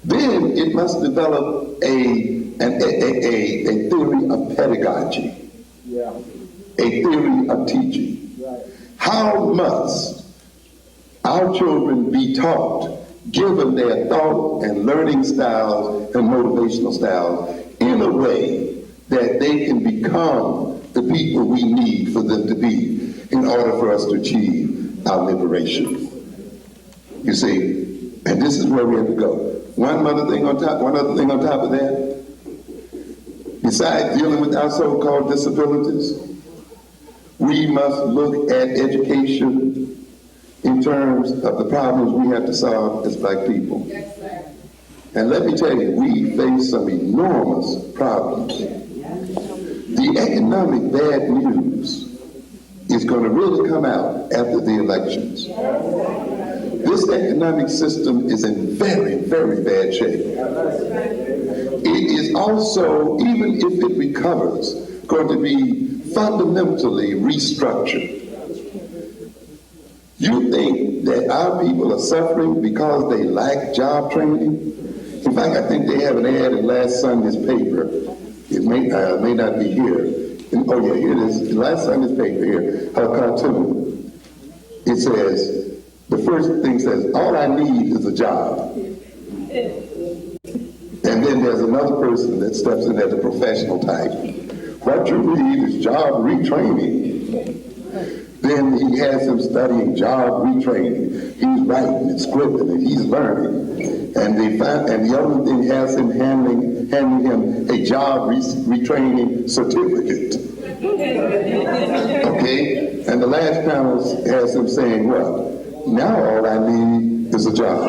Then it must develop a theory of pedagogy, a theory of teaching. How must our children be taught, given their thought and learning styles and motivational styles, in a way that they can become the people we need for them to be in order for us to achieve our liberation? You see, and this is where we have to go. One other thing on top of that, besides dealing with our so-called disabilities, we must look at education in terms of the problems we have to solve as black people. Yes, sir. And let me tell you, we face some enormous problems. The economic bad news is going to really come out after the elections. This economic system is in very, very bad shape. It is also, even if it recovers, going to be fundamentally restructured. You think that our people are suffering because they lack job training? In fact, I think they have an ad in last Sunday's paper. It may not be here. Oh yeah, here it is. Last Sunday's paper here, a cartoon. It says, the first thing says, all I need is a job. And then there's another person that steps in as a professional type. What you need is job retraining. Then he has him studying job retraining. He's writing and scribbling and he's learning. And the other thing has him handing him a job retraining certificate. Okay? And the last panel has him saying what? Now all I need is a job.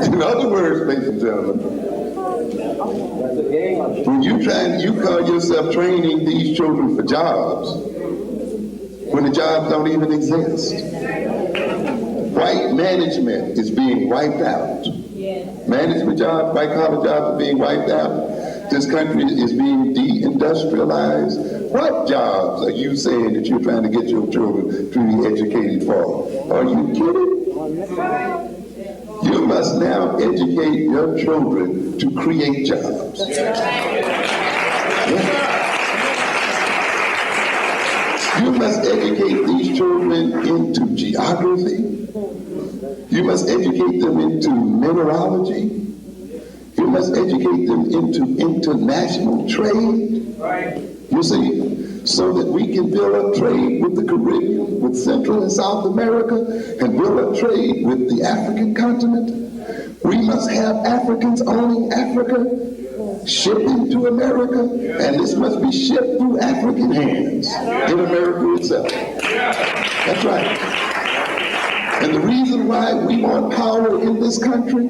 In other words, ladies and gentlemen, when you call yourself training these children for jobs, when the jobs don't even exist. White management is being wiped out. Management jobs, white collar jobs are being wiped out. This country is being deindustrialized. What jobs are you saying that you're trying to get your children to be educated for? Are you kidding? You must now educate your children to create jobs. You must educate these children into geography. You must educate them into mineralogy. You must educate them into international trade. You see, so that we can build a trade with the Caribbean, with Central and South America, and build a trade with the African continent. We must have Africans owning Africa, shipping to America, and this must be shipped through African hands in America itself. That's right. And the reason why we want power in this country,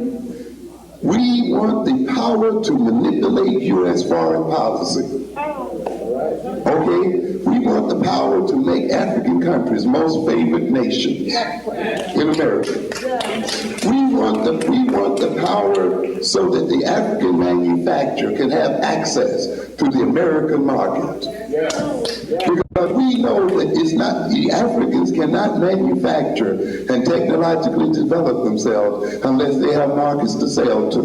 we want the power to manipulate U.S. foreign policy. Okay? We want the power to make African countries most favored nations in America. We want the power so that the African manufacturer can have access to the American market. Because we know that it's not, the Africans cannot manufacture and technologically develop themselves unless they have markets to sell to.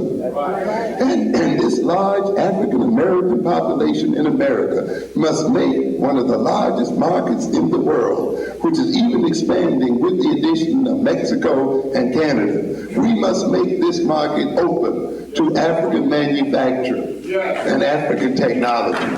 And this large African American population in America must make one of the largest markets in the world, which is even expanding with the addition of Mexico and Canada. We must make this market open to African manufacture and African technology.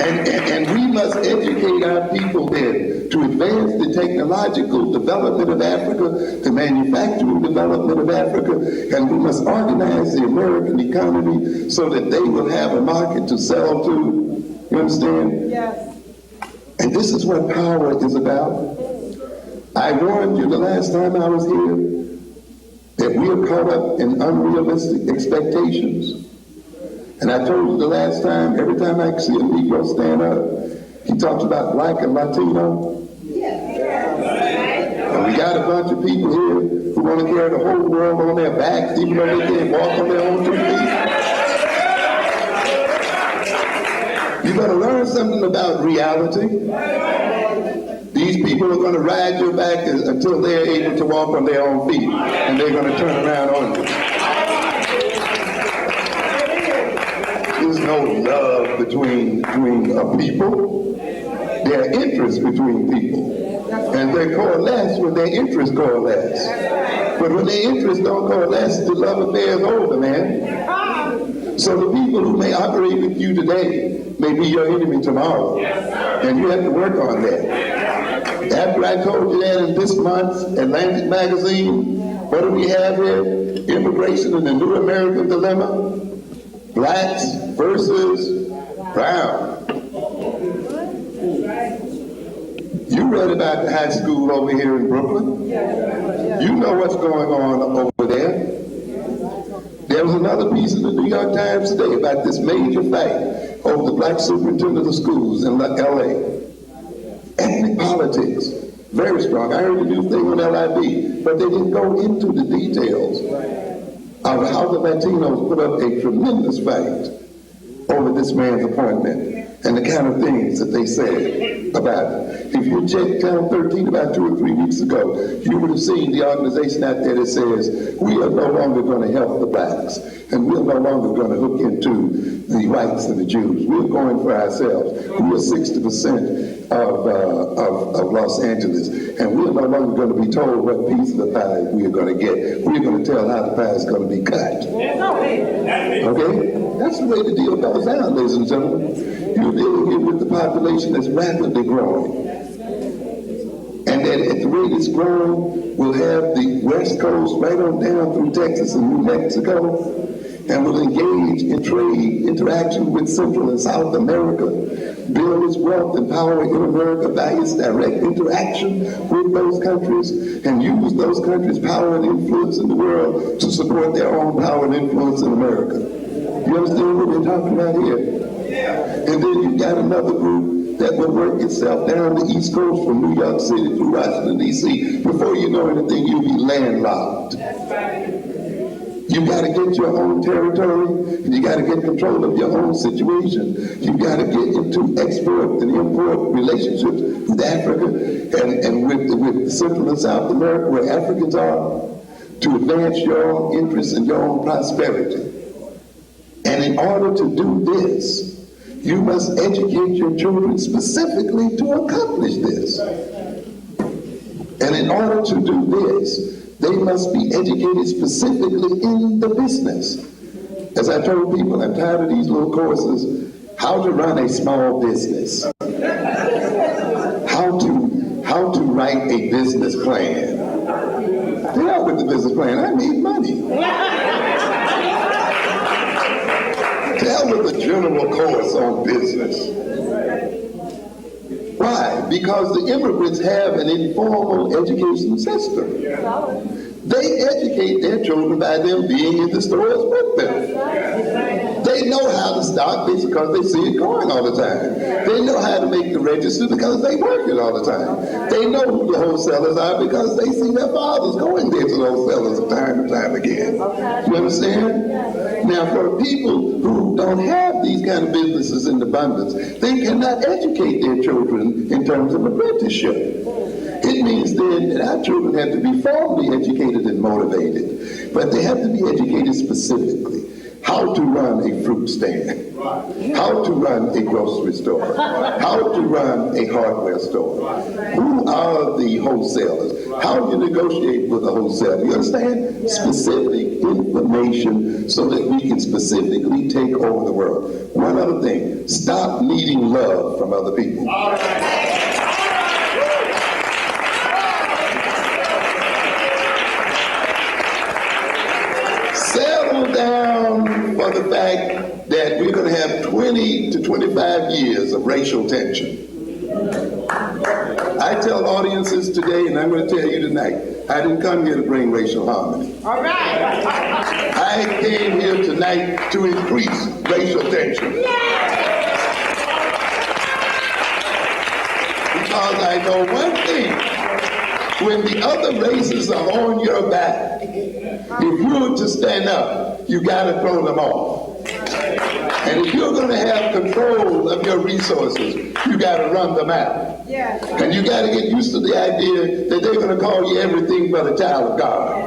And we must educate our people then to advance the technological development of Africa, the manufacturing development of Africa, and we must organize the American economy so that they will have a market to sell to. You understand? Yes. And this is what power is about. I warned you the last time I was here that we are caught up in unrealistic expectations. And I told you the last time, every time I see a Negro stand up, he talks about black and Latino. And we got a bunch of people here who want to carry the whole world on their backs, even though they can't walk on their own 2 feet. You better learn something about reality. These people are going to ride your back until they're able to walk on their own feet, and they're going to turn around on you. There's no love between people. There are interests between people. And they coalesce when their interests coalesce. But when their interests don't coalesce, the love affair is over, man. So the people who may operate with you today may be your enemy tomorrow. And you have to work on that. After I told you that in this month's Atlantic magazine, what do we have here? Immigration and the New American Dilemma. Blacks versus brown. You read about the high school over here in Brooklyn. You know what's going on over there. There was another piece in the New York Times today about this major fight over the black superintendent of schools in LA. Ethnic politics, very strong. I heard a new thing on LIB, but they didn't go into the details of how the Latinos put up a tremendous fight over this man's appointment and the kind of things that they said about it. If you checked Channel 13 about 2 or 3 weeks ago, you would have seen the organization out there that says, we are no longer going to help the blacks, and we're no longer going to hook into the whites and the Jews. We're going for ourselves. We are 60% of Los Angeles, and we're no longer going to be told what piece of the pie we are going to get. We're going to tell how the pie is going to be cut. Okay? That's the way the deal goes down, ladies and gentlemen. You're dealing here with the population that's rapidly growing. And that at the rate it's growing, we'll have the West Coast right on down through Texas and New Mexico, and will engage in trade interaction with Central and South America, build its wealth and power in America by its direct interaction with those countries, and use those countries' power and influence in the world to support their own power and influence in America. You understand what we're talking about here? And then you've got another group that will work itself down the East Coast from New York City through Washington, D.C. Before you know anything, you'll be landlocked. You got to get your own territory, and you got to get control of your own situation. You got to get into export and import relationships with Africa and with Central and South America, where Africans are, to advance your own interests and your own prosperity. And in order to do this, you must educate your children specifically to accomplish this. And in order to do this, they must be educated specifically in the business. As I told people, I'm tired of these little courses, how to run a small business, how to write a business plan. Hell with the business plan, I need money. Hell with the general course on business. Why? Because the immigrants have an informal education system. They educate their children by them being in the stores with them. They know how to stock this because they see it going all the time. They know how to make the register because they work it all the time. They know who the wholesalers are because they see their fathers going there to the wholesalers time and time again. You understand? Now, for people who don't have these kind of businesses in abundance, they cannot educate their children in terms of apprenticeship. It means then that our children have to be formally educated and motivated, but they have to be educated specifically. How to run a fruit stand, how to run a grocery store, how to run a hardware store. Who are the wholesalers? How do you negotiate with a wholesaler? You understand? Specific information so that we can specifically take over the world. One other thing, stop needing love from other people. For the fact that we're going to have 20 to 25 years of racial tension. I tell audiences today, and I'm going to tell you tonight, I didn't come here to bring racial harmony. All right. I came here tonight to increase racial tension. Because I know one thing, when the other races are on your back, if you were to stand up, you got to throw them off. And if you're going to have control of your resources, you got to run them out. And you got to get used to the idea that they're going to call you everything but a child of God.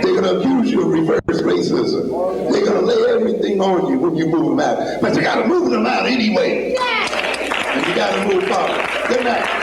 They're going to accuse you of reverse racism. They're going to lay everything on you when you move them out. But you got to move them out anyway. And you got to move forward. Good night.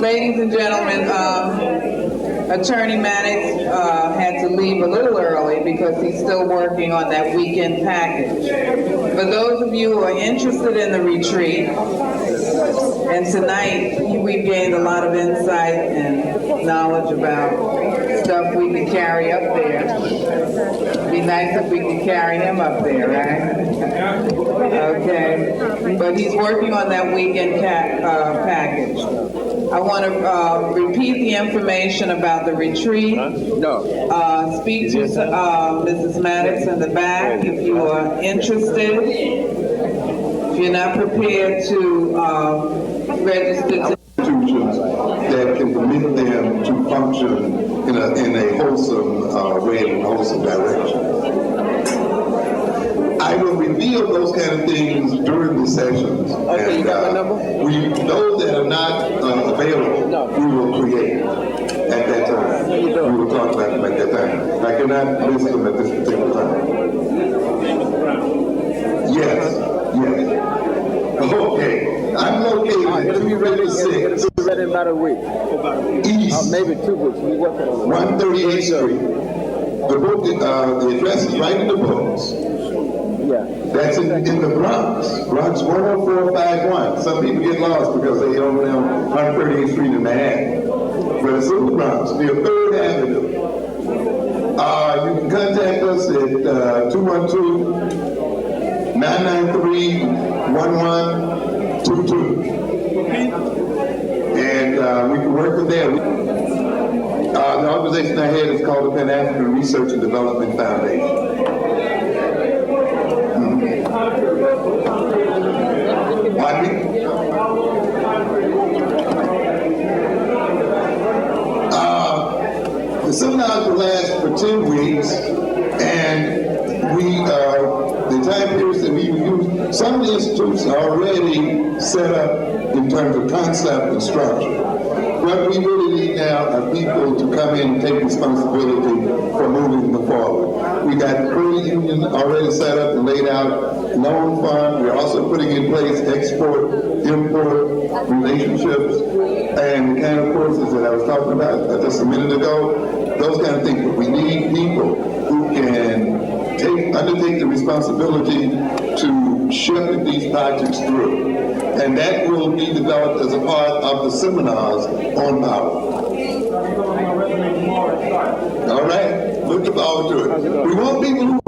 Ladies and gentlemen, Attorney Maddox had to leave a little early because he's still working on that weekend package. For those of you who are interested in the retreat, and tonight we've gained a lot of insight and knowledge about stuff we can carry up there. It'd be nice if we could carry him up there, right? Okay. But he's working on that weekend package. I want to repeat the information about the retreat. Speak to Mrs. Maddox in the back if you are interested. If you're not prepared to register institutions that can permit them to function in a wholesome way, in a wholesome direction. I will reveal those kind of things during the sessions. Okay, you got my number? Those that are not available, we will create at that time. We will talk about them at that time. I cannot list them at this particular time. Yes. Okay. I'm located at 256. It'll be ready in about a week. East. Maybe 2 weeks. We working on it. 138th Street. The book, the address is right in the books. That's in the Bronx, Bronx 10451. Some people get lost because they over there on 138th Street in Manhattan. But it's in the Bronx, near 3rd Avenue. You can contact us at 212-993-1122. And we can work from there. The organization I had is called the Pan-African Research and Development Foundation. The seminars will last for 10 weeks, and the time periods that we use, some of the institutes are already set up in terms of concept and structure. What we really need now are people to come in and take responsibility for moving them forward. We got the credit union already set up and laid out, loan fund. We're also putting in place export, import relationships, and the kind of courses that I was talking about just a minute ago, those kind of things. But we need people who can undertake the responsibility to shepherd these projects through. And that will be developed as a part of the seminars on power. All right, looking forward to it. We want people who